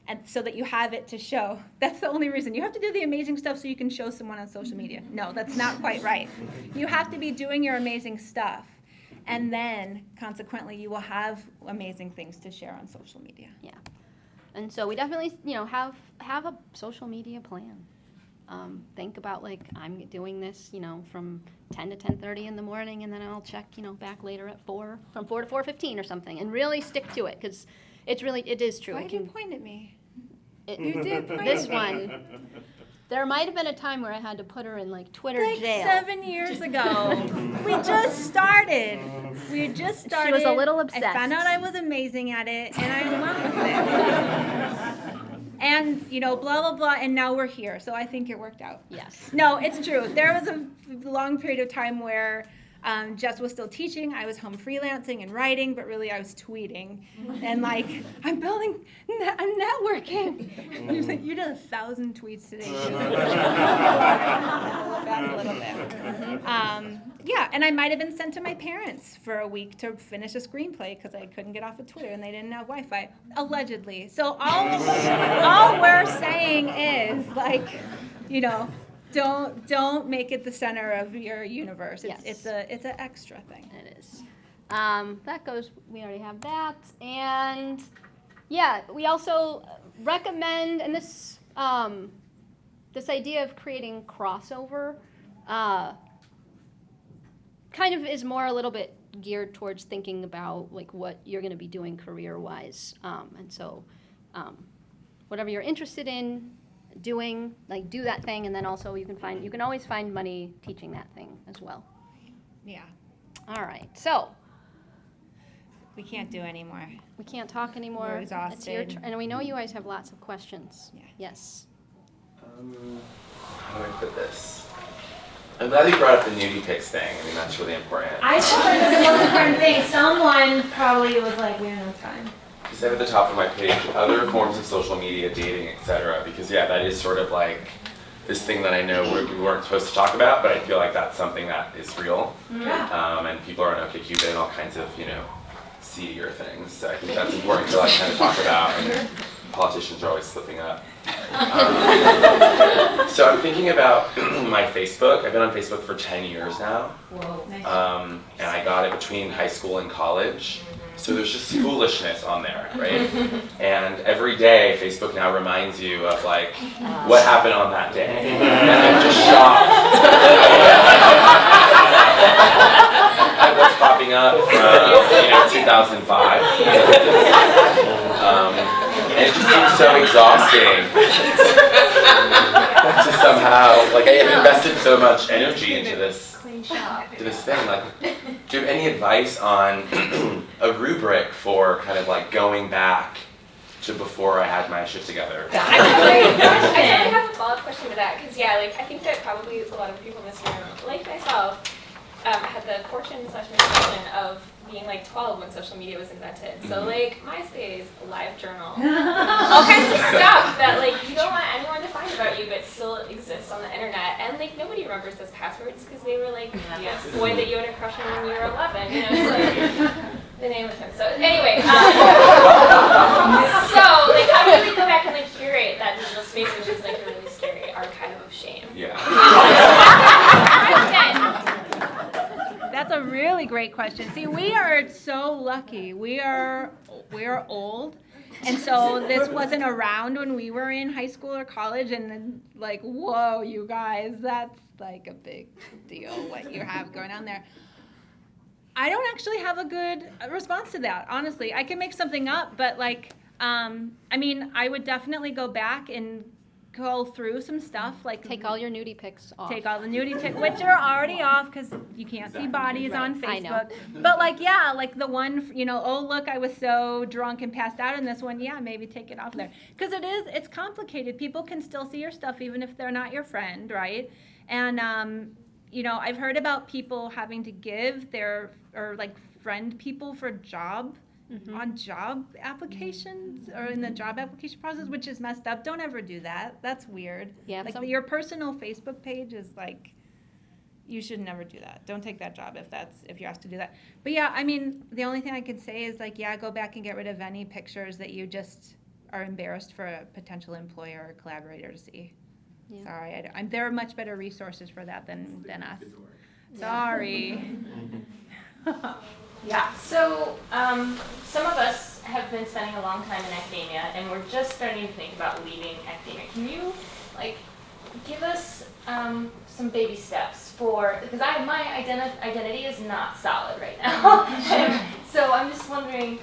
and so that you have it to show. That's the only reason. You have to do the amazing stuff so you can show someone on social media. No, that's not quite right. You have to be doing your amazing stuff, and then consequently you will have amazing things to share on social media. Yeah. And so we definitely, have a social media plan. Think about, like, I'm doing this, from 10 to 10:30 in the morning, and then I'll check, back later at 4, from 4 to 4:15 or something, and really stick to it, because it is true. Why did you point at me? You did point this one. There might have been a time where I had to put her in, like, Twitter like jail. 7 years ago. We just started. She was a little obsessed. I found out I was amazing at it, and I went with it. And, blah, blah, blah, and now we're here. So I think it worked out. Yes. No, it's true. There was a long period of time where Jess was still teaching. I was home freelancing and writing, but really I was tweeting. And like, I'm networking. He was like, you did 1,000 tweets today. Back a little bit. Yeah, and I might have been sent to my parents for a week to finish a screenplay because I couldn't get off of Twitter and they didn't have Wi-Fi, allegedly. So all we're saying is, like, don't make it the center of your universe. It's an extra thing. It is. That goes. We already have that, and yeah, we also recommend, and this idea of creating crossover kind of is more a little bit geared towards thinking about, like, what you're going to be doing career-wise, and so whatever you're interested in doing, like, do that thing, and then also you can always find money teaching that thing as well. Yeah. All right, so we can't do anymore. we can't talk anymore. We're It's your exhausted. turn, and we know you guys have lots of questions. Yeah. Yes. How do I put this? I'm glad you brought up the nudie pics thing. I mean, that's really important. I thought it was the most important thing. Someone probably was like, we don't have time. Because I have at the top of my page other forms of social media, dating, etc. Because yeah, that is sort of like this thing that I know we weren't supposed to talk about, but I feel like that's something that is real. Yeah. And people are on OkCupid and all kinds of, seedier things. So I think that's important to, like, kind of talk about. And politicians are always slipping up. So I'm thinking about my Facebook. I've been on Facebook for 10 years now. Whoa. Nice. And I got it between high school and college. So there's just foolishness on there, right? And every day, Facebook now reminds you of, like, what happened on that day. And I'm just shocked at what's popping up from, 2005. And it just seems so exhausting to somehow somehow, like I have invested so much energy into this Clean shop. thing. Like, do you have any advice on a rubric for kind of like going back to before I had my shit together? I totally have a follow-up question to that, because yeah, like I think that probably a lot of people in this room, like myself, had the fortune/misfortune of being like 12 when social media was invented. So like MySpace, LiveJournal, all kinds of stuff that like you don't want anyone to find about you, but still exists on the internet. And like nobody remembers those passwords because they were like the boy that you had a crush on when you were 11. You know, it's like the name of him. So anyway, so like how do we go back and like curate that digital space, which is like a really scary archive of shame? Yeah. That's a really great question. See, we are so lucky. We are old. And so this wasn't around when we were in high school or college, and then like, whoa, you guys, that's like a big deal what you have going on there. I don't actually have a good response to that, honestly. I can make something up, but like, I mean, I would definitely go back and go through some stuff, like Take all your nudie pics off. take all the nudie pics, which are already off because you can't see bodies on I know. Facebook. But like, yeah, like the one, you know, oh look, I was so drunk and passed out in this one. Yeah, maybe take it off there because it's complicated. People can still see your stuff even if they're not your friend, right? And you know, I've heard about people having to give their or like friend people for job. On job applications or in the job application process, which is messed up. Don't ever do that. That's weird. Yeah, like some- your personal Facebook page is like, you should never do that. Don't take that job if you're asked to do that. But yeah, I mean, the only thing I could say is like, yeah, go back and get rid of any pictures that you just are embarrassed for a potential employer or collaborator to see. Yeah. Sorry, there are much better resources for that than us. Sorry. Yeah, so some of us have been spending a long time in academia, and we're just starting to think about leaving academia. Can you, like, give us some baby steps for, because my identity is not solid right now. So I'm just wondering,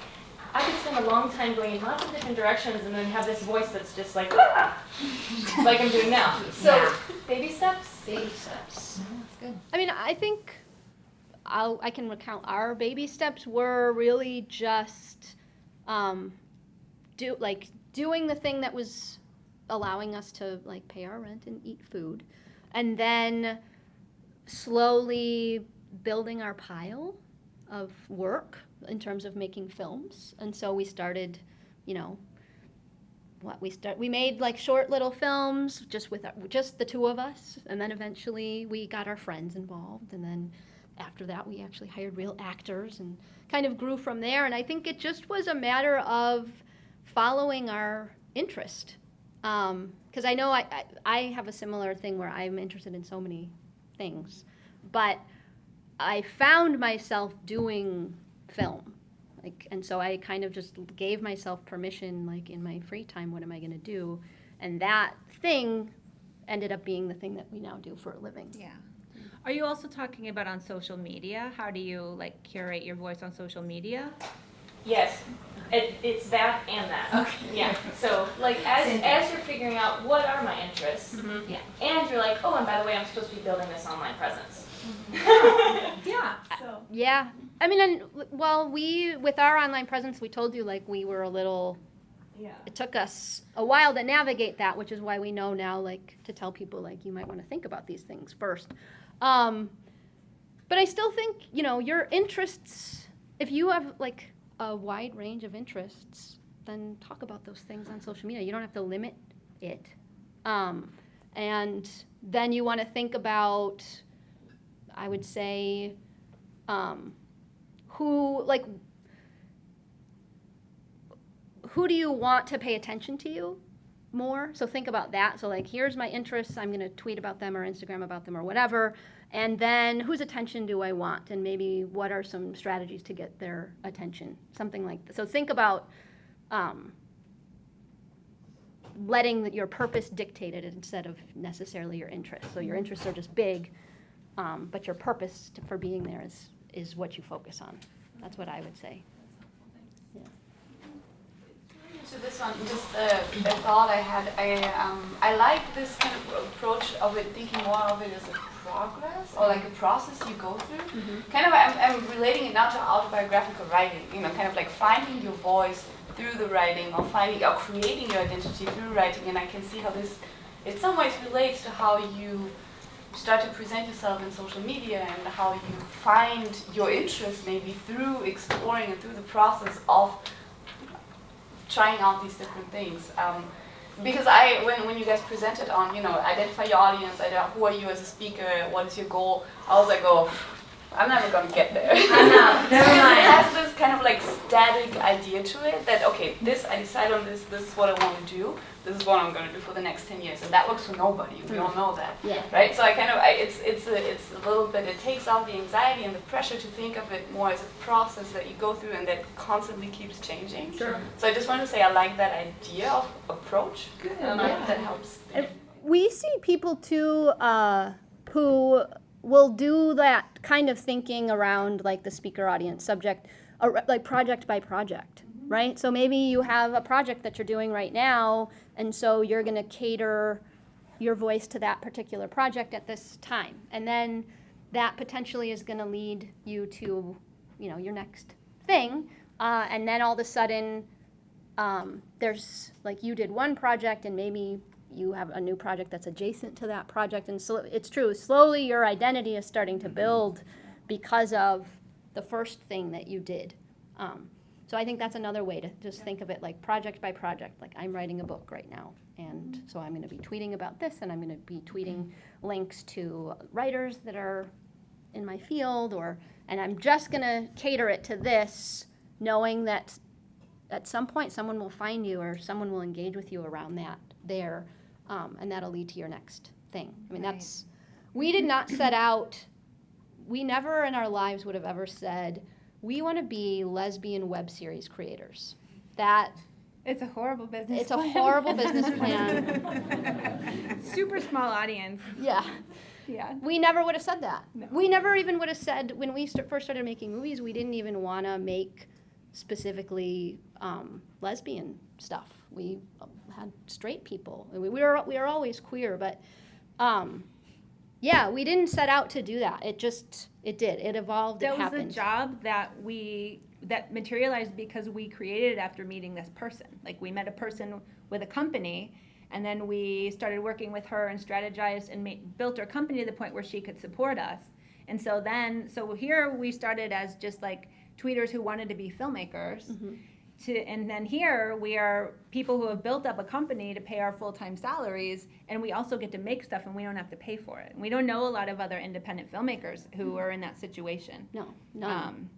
I could spend a long time going in lots of different directions and then have this voice that's just like, ah, like I'm doing now. So baby steps? Baby steps. That's good. I mean, I think I can recount our baby steps were really just doing the thing that was allowing us to like pay our rent and eat food, and then slowly building our pile of work in terms of making films. And so we started, you know, we made like short little films just with just the two of us, and then eventually we got our friends involved, and then after that we actually hired real actors and kind of grew from there. And I think it just was a matter of following our interest, because I know I have a similar thing where I'm interested in so many things, but I found myself doing film, like, and so I kind of just gave myself permission, like in my free time, what am I going to do? And that thing ended up being the thing that we now do for a living. Yeah. Are you also talking about on social media? How do you like curate your voice on social media? Yes, it's that and that. Okay. Yeah. So like as you're figuring out what are my interests, Yeah. and you're like, oh, and by the way, I'm supposed to be building this online presence. Yeah. So Yeah. I mean, and, well, with our online presence, we told you like we were a little, it took us a while to navigate that, which is why we know now like to tell people like you might want to think about these things first. But I still think, you know, your interests, if you have like a wide range of interests, then talk about those things on social media. You don't have to limit it. And then you want to think about, I would say, who do you want to pay attention to you more? So think about that. So like, here's my interests. I'm going to tweet about them or Instagram about them or whatever. And then whose attention do I want? And maybe what are some strategies to get their attention? Something like that. So think about letting your purpose dictate it instead of necessarily your interests. So your interests are just big, but your purpose for being there is what you focus on. That's what I would say. to this one, just a thought I had. I like this kind of approach of it, thinking more of it as a progress or like a process you go through. Kind of, I'm relating it now to autobiographical writing. You know, kind of like finding your voice through the writing, or finding or creating your identity through writing. And I can see how this, in some ways, relates to how you start to present yourself in social media and how you find your interest maybe through exploring and through the process of trying out these different things. Because when you guys presented on, you know, identify your audience, who are you as a speaker, what is your goal, I was like, oh, I'm never going to get there. Never mind. It has this kind of like static idea to it that, okay, I decide on this is what I want to do, this is what I'm going to do for the next 10 years, and that works for nobody, we all know that, right? So it's a little bit, it takes out the anxiety and the pressure to think of it more as a process that you go through and that constantly keeps changing. Sure. So I just wanted to say I like that idea of approach, that helps. We see people too who will do that kind of thinking around like the speaker audience subject, like project by project, right? So maybe you have a project that you're doing right now, and so you're going to cater your voice to that particular project at this time, and then that potentially is going to lead you to, you know, your next thing, and then all of a sudden there's like you did one project and maybe you have a new project that's adjacent to that project, and so it's true, slowly your identity is starting to build because of the first thing that you did. So I think that's another way to just think of it like project by project, like I'm writing a book right now, and so I'm going to be tweeting about this, and I'm going to be tweeting links to writers that are in my field, and I'm just going to cater it to this, knowing that at some point someone will find you or someone will engage with you around that there. And that'll lead to your next thing. I mean, we did not set out, we never in our lives would have ever said, we want to be lesbian web series creators. It's a horrible business plan. It's a horrible business plan. Super small audience. Yeah. Yeah. We never would have said that. No. We never even would have said, when we first started making movies, we didn't even want to make specifically lesbian stuff. We had straight people. We were always queer, but we didn't set out to do that. It did. It evolved. It happened. That was a job that materialized because we created it after meeting this person. Like we met a person with a company, and then we started working with her and strategized and built our company to the point where she could support us. And so here we started as just like tweeters who wanted to be filmmakers. Mm-hmm. And then here we are people who have built up a company to pay our full-time salaries, and we also get to make stuff and we don't have to pay for it. And we don't know a lot of other independent filmmakers who are in that situation. No, none.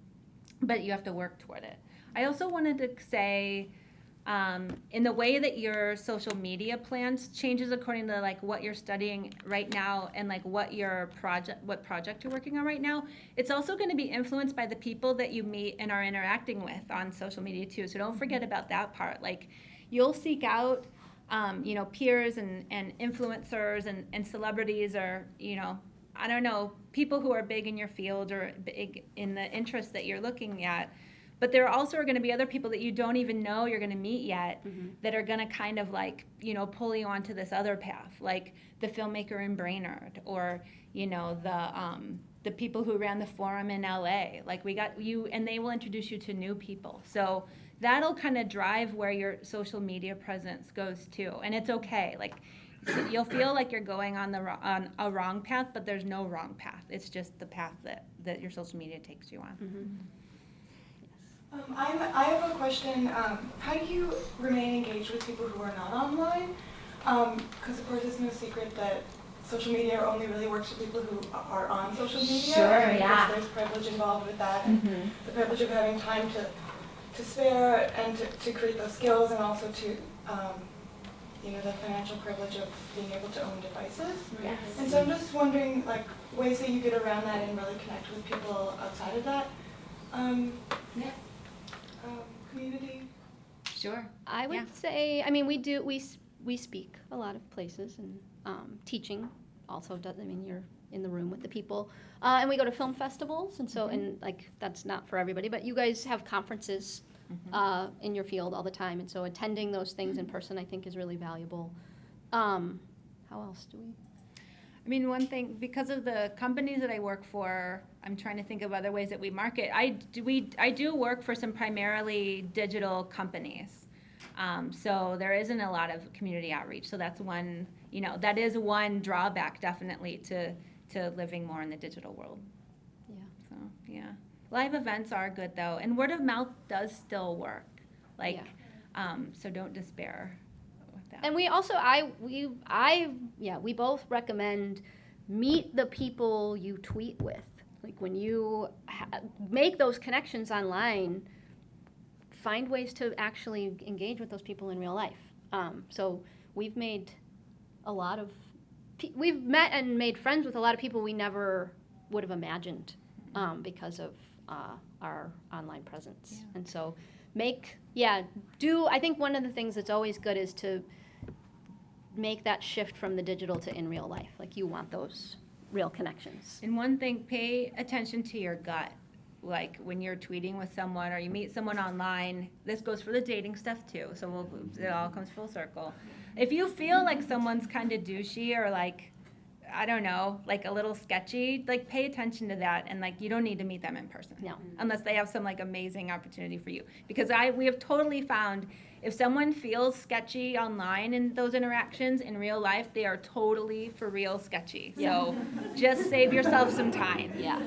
But you have to work toward it. I also wanted to say, in the way that your social media plans changes according to like what you're studying right now and like what project you're working on right now, it's also going to be influenced by the people that you meet and are interacting with on social media too. So don't forget about that part. Like you'll seek out, peers and influencers and celebrities, or, I don't know, people who are big in your field or big in the interests that you're looking at. But there also are going to be other people that you don't even know you're going to meet yet, mm-hmm. that are going to kind of like, pull you onto this other path, like the filmmaker in Brainerd, or, the people who ran the forum in LA. Like we got you, and they will introduce you to new people. So that'll kind of drive where your social media presence goes too. And it's okay. Like you'll feel like you're going on a wrong path, but there's no wrong path. It's just the path that your social media takes you on. Mm-hmm. I have a question. How do you remain engaged with people who are not online? Because of course it's no secret that social media only really works for people who are on social media. Sure, and yeah. There's privilege involved with that, Mm-hmm. and the privilege of having time to spare and to create those skills, and also to, the financial privilege of being able to own devices. Yes. And so I'm just wondering, like, ways that you get around that and really connect with people outside of that. Community? Sure. I would say, we speak a lot of places, and teaching also does, you're in the room with the people. And we go to film festivals, and so, and like, that's not for everybody, but you guys have conferences in your field all the time. And so attending those things in person, I think, is really valuable. How else do we? I mean, one thing, because of the companies that I work for, I'm trying to think of other ways that we market. I do work for some primarily digital companies. So there isn't a lot of community outreach. So that's one, that is one drawback definitely to living more in the digital world. Yeah. So, yeah. Live events are good though. And word of mouth does still work. So don't despair with that. And we also, we both recommend meet the people you tweet with. Like when you make those connections online, find ways to actually engage with those people in real life. So we've made we've met and made friends with a lot of people we never would have imagined because of our online presence. Yeah. And so I think one of the things that's always good is to make that shift from the digital to in real life. Like you want those real connections. And one thing, pay attention to your gut. Like when you're tweeting with someone or you meet someone online, this goes for the dating stuff too, so it all comes full circle. If you feel like someone's kind of douchey or like, I don't know, like a little sketchy, like pay attention to that, and like you don't need to meet them in person. No. Unless they have some like amazing opportunity for you. Because we have totally found if someone feels sketchy online in those interactions, in real life, they are totally for real sketchy. So just save yourself some time. Yeah.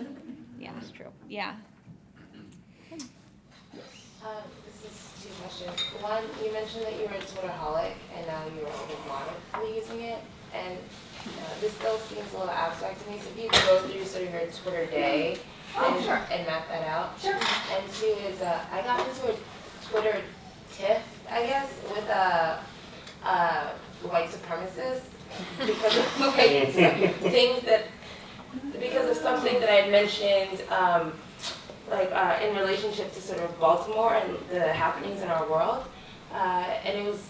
Yeah. That's true. Yeah. This is two questions. One, you mentioned that you were a Twitterholic and now you're moderately using it, and this still seems a little abstract to me. So if you could go through sort of your Twitter day and map that out. Sure. And two is I got into a Twitter tiff, I guess, with white supremacists because of because of something that I had mentioned. In relationship to sort of Baltimore and the happenings in our world, and it was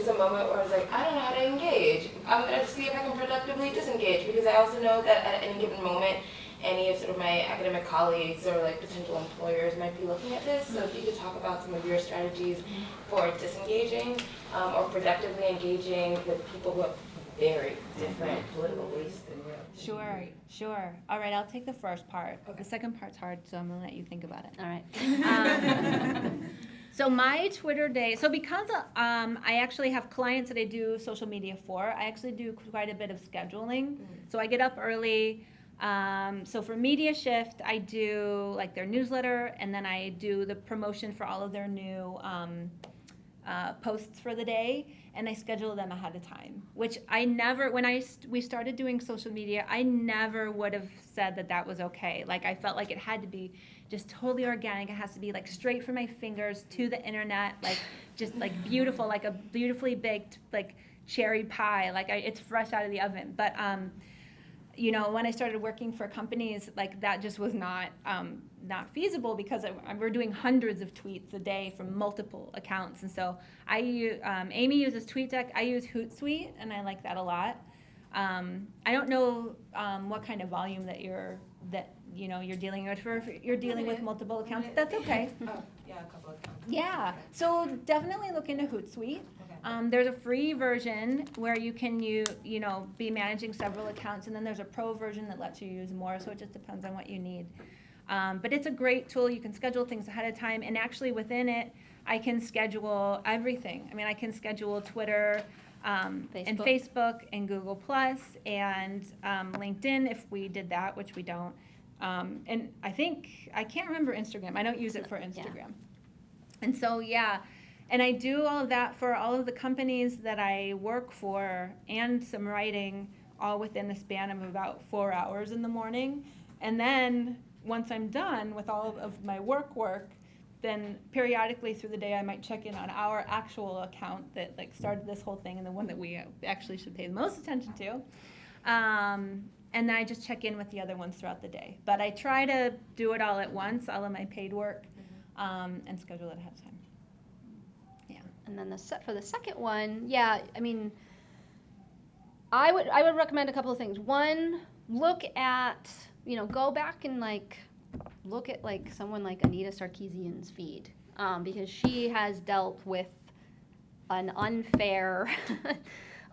a moment where I was like, I don't know how to engage. I'm gonna see if I can productively disengage, because I also know that at any given moment, any of sort of my academic colleagues or like potential employers might be looking at this. So if you could talk about some of your strategies for disengaging or productively engaging with people who have very different political beliefs than you. Sure. All right, I'll take the first part. Okay. The second part's hard, so I'm gonna let you think about it. All right. So my Twitter day, so because I actually have clients that I do social media for, I actually do quite a bit of scheduling. So I get up early. So for Media Shift, I do like their newsletter, and then I do the promotion for all of their new posts for the day, and I schedule them ahead of time, which I never, when we started doing social media, I never would have said that was okay. Like I felt like it had to be just totally organic. It has to be like straight from my fingers to the internet, like just like beautiful, like a beautifully baked like cherry pie, like it's fresh out of the oven. But when I started working for companies, like that just was not feasible, because we're doing hundreds of tweets a day from multiple accounts. And so Amy uses TweetDeck, I use Hootsuite, and I like that a lot. I don't know what kind of volume that you're dealing with. If you're dealing with multiple accounts, that's okay. Yeah, a couple of accounts. Yeah, so definitely look into Hootsuite. There's a free version where you can be managing several accounts, and then there's a pro version that lets you use more, so it just depends on what you need. But it's a great tool. You can schedule things ahead of time, and actually within it, I can schedule everything. I mean, I can schedule Twitter, and Facebook and Google Plus and LinkedIn if we did that, which we don't. And I can't remember Instagram. I don't use it for Instagram. Yeah. And so, yeah. And I do all of that for all of the companies that I work for, and some writing, all within the span of about 4 hours in the morning. And then once I'm done with all of my work, then periodically through the day I might check in on our actual account that like started this whole thing, and the one that we actually should pay the most attention to. And then I just check in with the other ones throughout the day. But I try to do it all at once, all of my paid work, and schedule it ahead of time. And then for the second one, I mean, I would recommend a couple of things. One, look at, go back and like look at like someone like Anita Sarkeesian's feed, because she has dealt with an unfair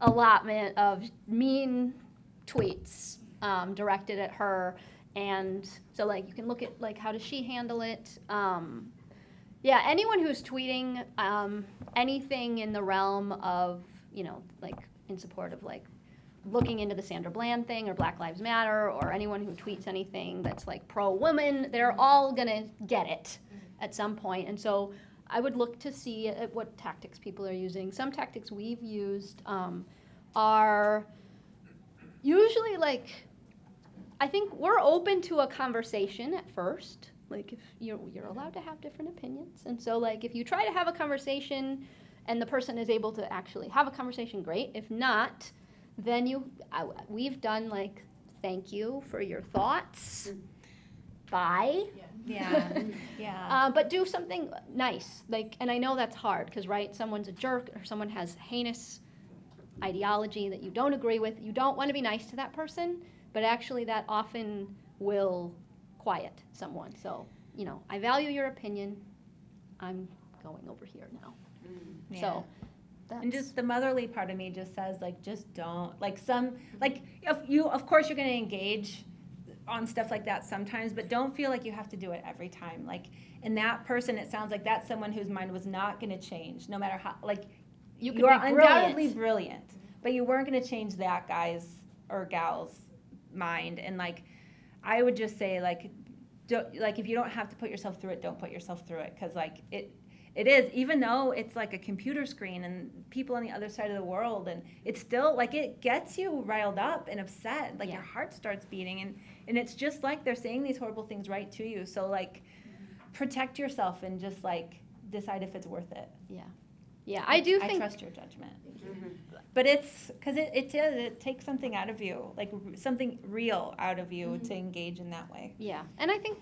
allotment of mean tweets directed at her. And so like you can look at like how does she handle it. Yeah, anyone who's tweeting anything in the realm of, you know, like in support of like looking into the Sandra Bland thing or Black Lives Matter, or anyone who tweets anything that's like pro-woman, they're all gonna get it at some point. And so I would look to see at what tactics people are using. Some tactics we've used are usually like, I think we're open to a conversation at first. Like if you're allowed to have different opinions. And so like if you try to have a conversation and the person is able to actually have a conversation, great. If not, then we've done like, thank you for your thoughts. Bye. Yeah. But do something nice. Like, and I know that's hard because, right, someone's a jerk or someone has heinous ideology that you don't agree with. You don't want to be nice to that person, but actually that often will quiet someone. So, you know, I value your opinion. I'm going over here now. Yeah. So that's, and just the motherly part of me just says like, just don't, like some, like if you, of course you're going to engage on stuff like that sometimes, but don't feel like you have to do it every time. Like in that person, it sounds like that's someone whose mind was not going to change no matter how, like you are undoubtedly brilliant, but you weren't going to change that guy's or gal's mind. And like, I would just say like, like if you don't have to put yourself through it, don't put yourself through it. Cause like it is, even though it's like a computer screen and people on the other side of the world, and it's still like it gets you riled up and upset, like your heart starts beating, and it's just like they're saying these horrible things right to you. So like protect yourself and just like decide if it's worth it. Yeah, I do think I trust your judgment. But it's because it takes something out of you, like something real out of you to engage in that way. Yeah, and I think,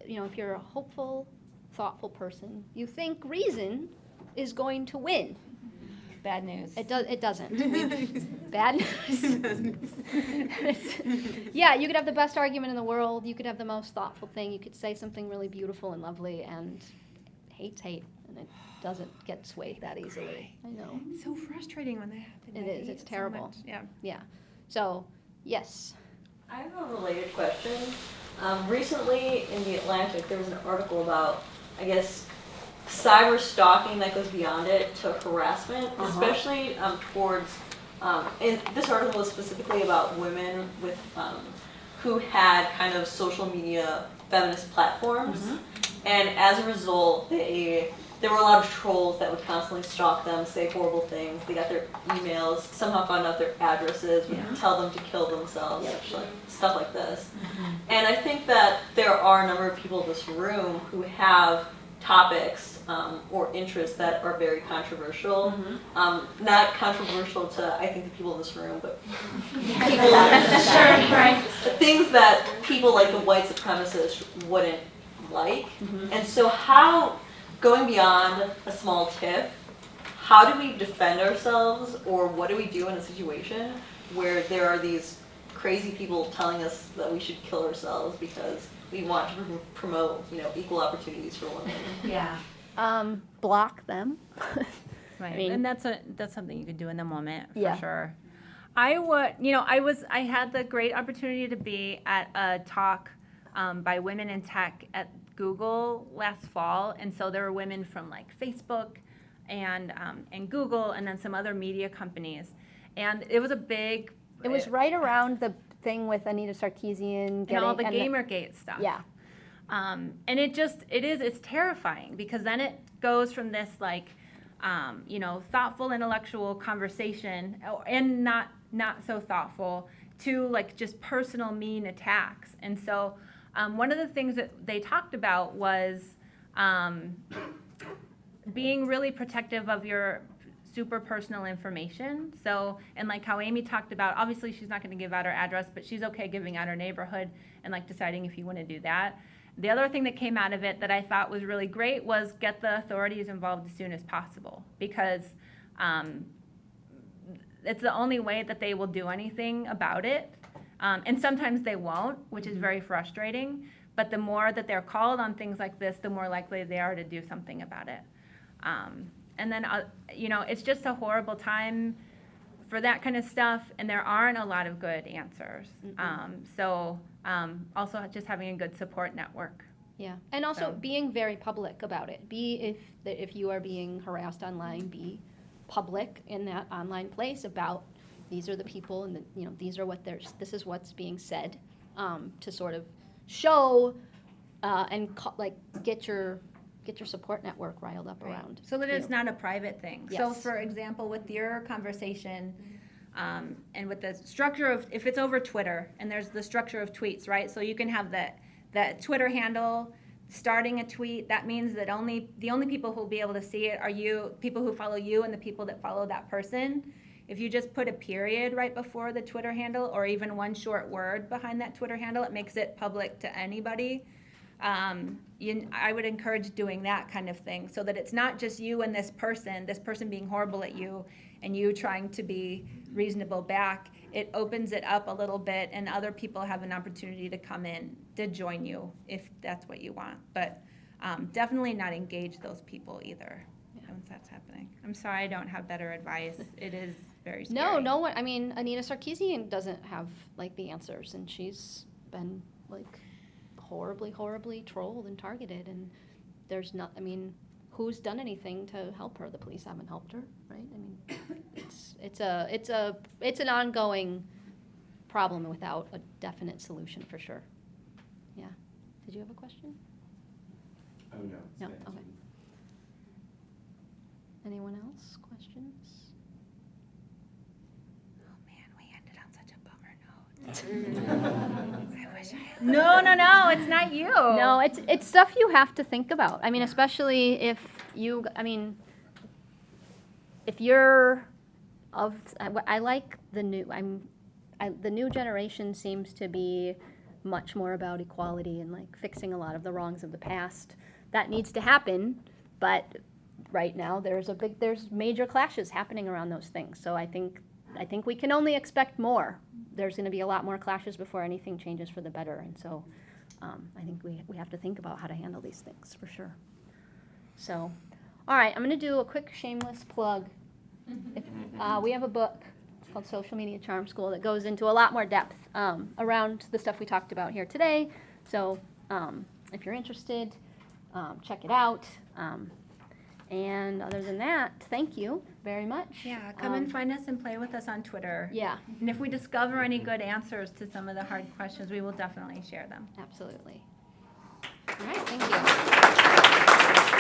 you know, if you're a hopeful, thoughtful person, you think reason is going to win. Bad news. It doesn't. Bad news. Yeah, you could have the best argument in the world. You could have the most thoughtful thing. You could say something really beautiful and lovely, and hate's hate, and it doesn't get swayed that easily. I know. It's so frustrating when that happens. It is. It's terrible. So much. Yeah. So, yes. I have a related question. Recently in The Atlantic, there was an article about, I guess, cyber stalking that goes beyond it to harassment, especially towards, and this article was specifically about women with, who had kind of social media feminist platforms. And as a result, there were a lot of trolls that would constantly stalk them, say horrible things. They got their emails, somehow found out their addresses, would tell them to kill themselves, stuff like this. And I think that there are a number of people in this room who have topics or interests that are very controversial. Not controversial to, I think, the people in this room, but people things that people like the white supremacists wouldn't like. And so how, going beyond a small tiff, how do we defend ourselves, or what do we do in a situation where there are these crazy people telling us that we should kill ourselves because we want to promote, you know, equal opportunities for women? Block them. Right, I mean, and that's something you could do in the moment for sure. I had the great opportunity to be at a talk by women in tech at Google last fall, and so there were women from like Facebook and Google, and then some other media companies, and it was a big. It was right around the thing with Anita Sarkeesian and all the Gamergate stuff. Yeah. And it's terrifying because then it goes from this like, thoughtful intellectual conversation and not so thoughtful to like just personal mean attacks. And so one of the things that they talked about was being really protective of your super personal information. So, and like how Amy talked about, obviously she's not going to give out her address, but she's okay giving out her neighborhood and like deciding if you want to do that. The other thing that came out of it that I thought was really great was get the authorities involved as soon as possible, because it's the only way that they will do anything about it. And sometimes they won't, which is very frustrating. But the more that they're called on things like this, the more likely they are to do something about it. And then, it's just a horrible time for that kind of stuff, and there aren't a lot of good answers. Also just having a good support network. Yeah, and also So- being very public about it. If you are being harassed online, be public in that online place about these are the people and these are this is what's being said, to sort of show and get your support network riled up around. So that it's not a private thing. So Yes. for example, with your conversation, and with the structure of, if it's over Twitter, and there's the structure of tweets, right? So you can have the Twitter handle starting a tweet. That means that the only people who will be able to see it are people who follow you and the people that follow that person. If you just put a period right before the Twitter handle, or even one short word behind that Twitter handle, it makes it public to anybody. I would encourage doing that kind of thing, so that it's not just you and this person being horrible at you and you trying to be reasonable back. It opens it up a little bit, and other people have an opportunity to come in to join you if that's what you want. But definitely not engage those people either. Once that's happening. I'm sorry I don't have better advice. It is very scary. No one. I mean, Anita Sarkeesian doesn't have the answers, and she's been horribly trolled and targeted, and there's not. I mean, who's done anything to help her? The police haven't helped her, right? I mean, it's an ongoing problem without a definite solution for sure. Yeah. Did you have a question? Oh, no. No. Okay. Anyone else? Questions? Oh man, we ended on such a bummer note. No, it's not you. No, it's stuff you have to think about. I mean, especially if you're I like the new. The new generation seems to be much more about equality and fixing a lot of the wrongs of the past. That needs to happen, but right now there's major clashes happening around those things. So I think we can only expect more. There's going to be a lot more clashes before anything changes for the better, and so I think we have to think about how to handle these things for sure. So, all right, I'm going to do a quick shameless plug. We have a book. It's called Social Media Charm School that goes into a lot more depth around the stuff we talked about here today. So if you're interested, check it out. And other than that, thank you very much. Yeah, come and find us and play with us on Twitter. Yeah. And if we discover any good answers to some of the hard questions, we will definitely share them. Absolutely. All right, thank you.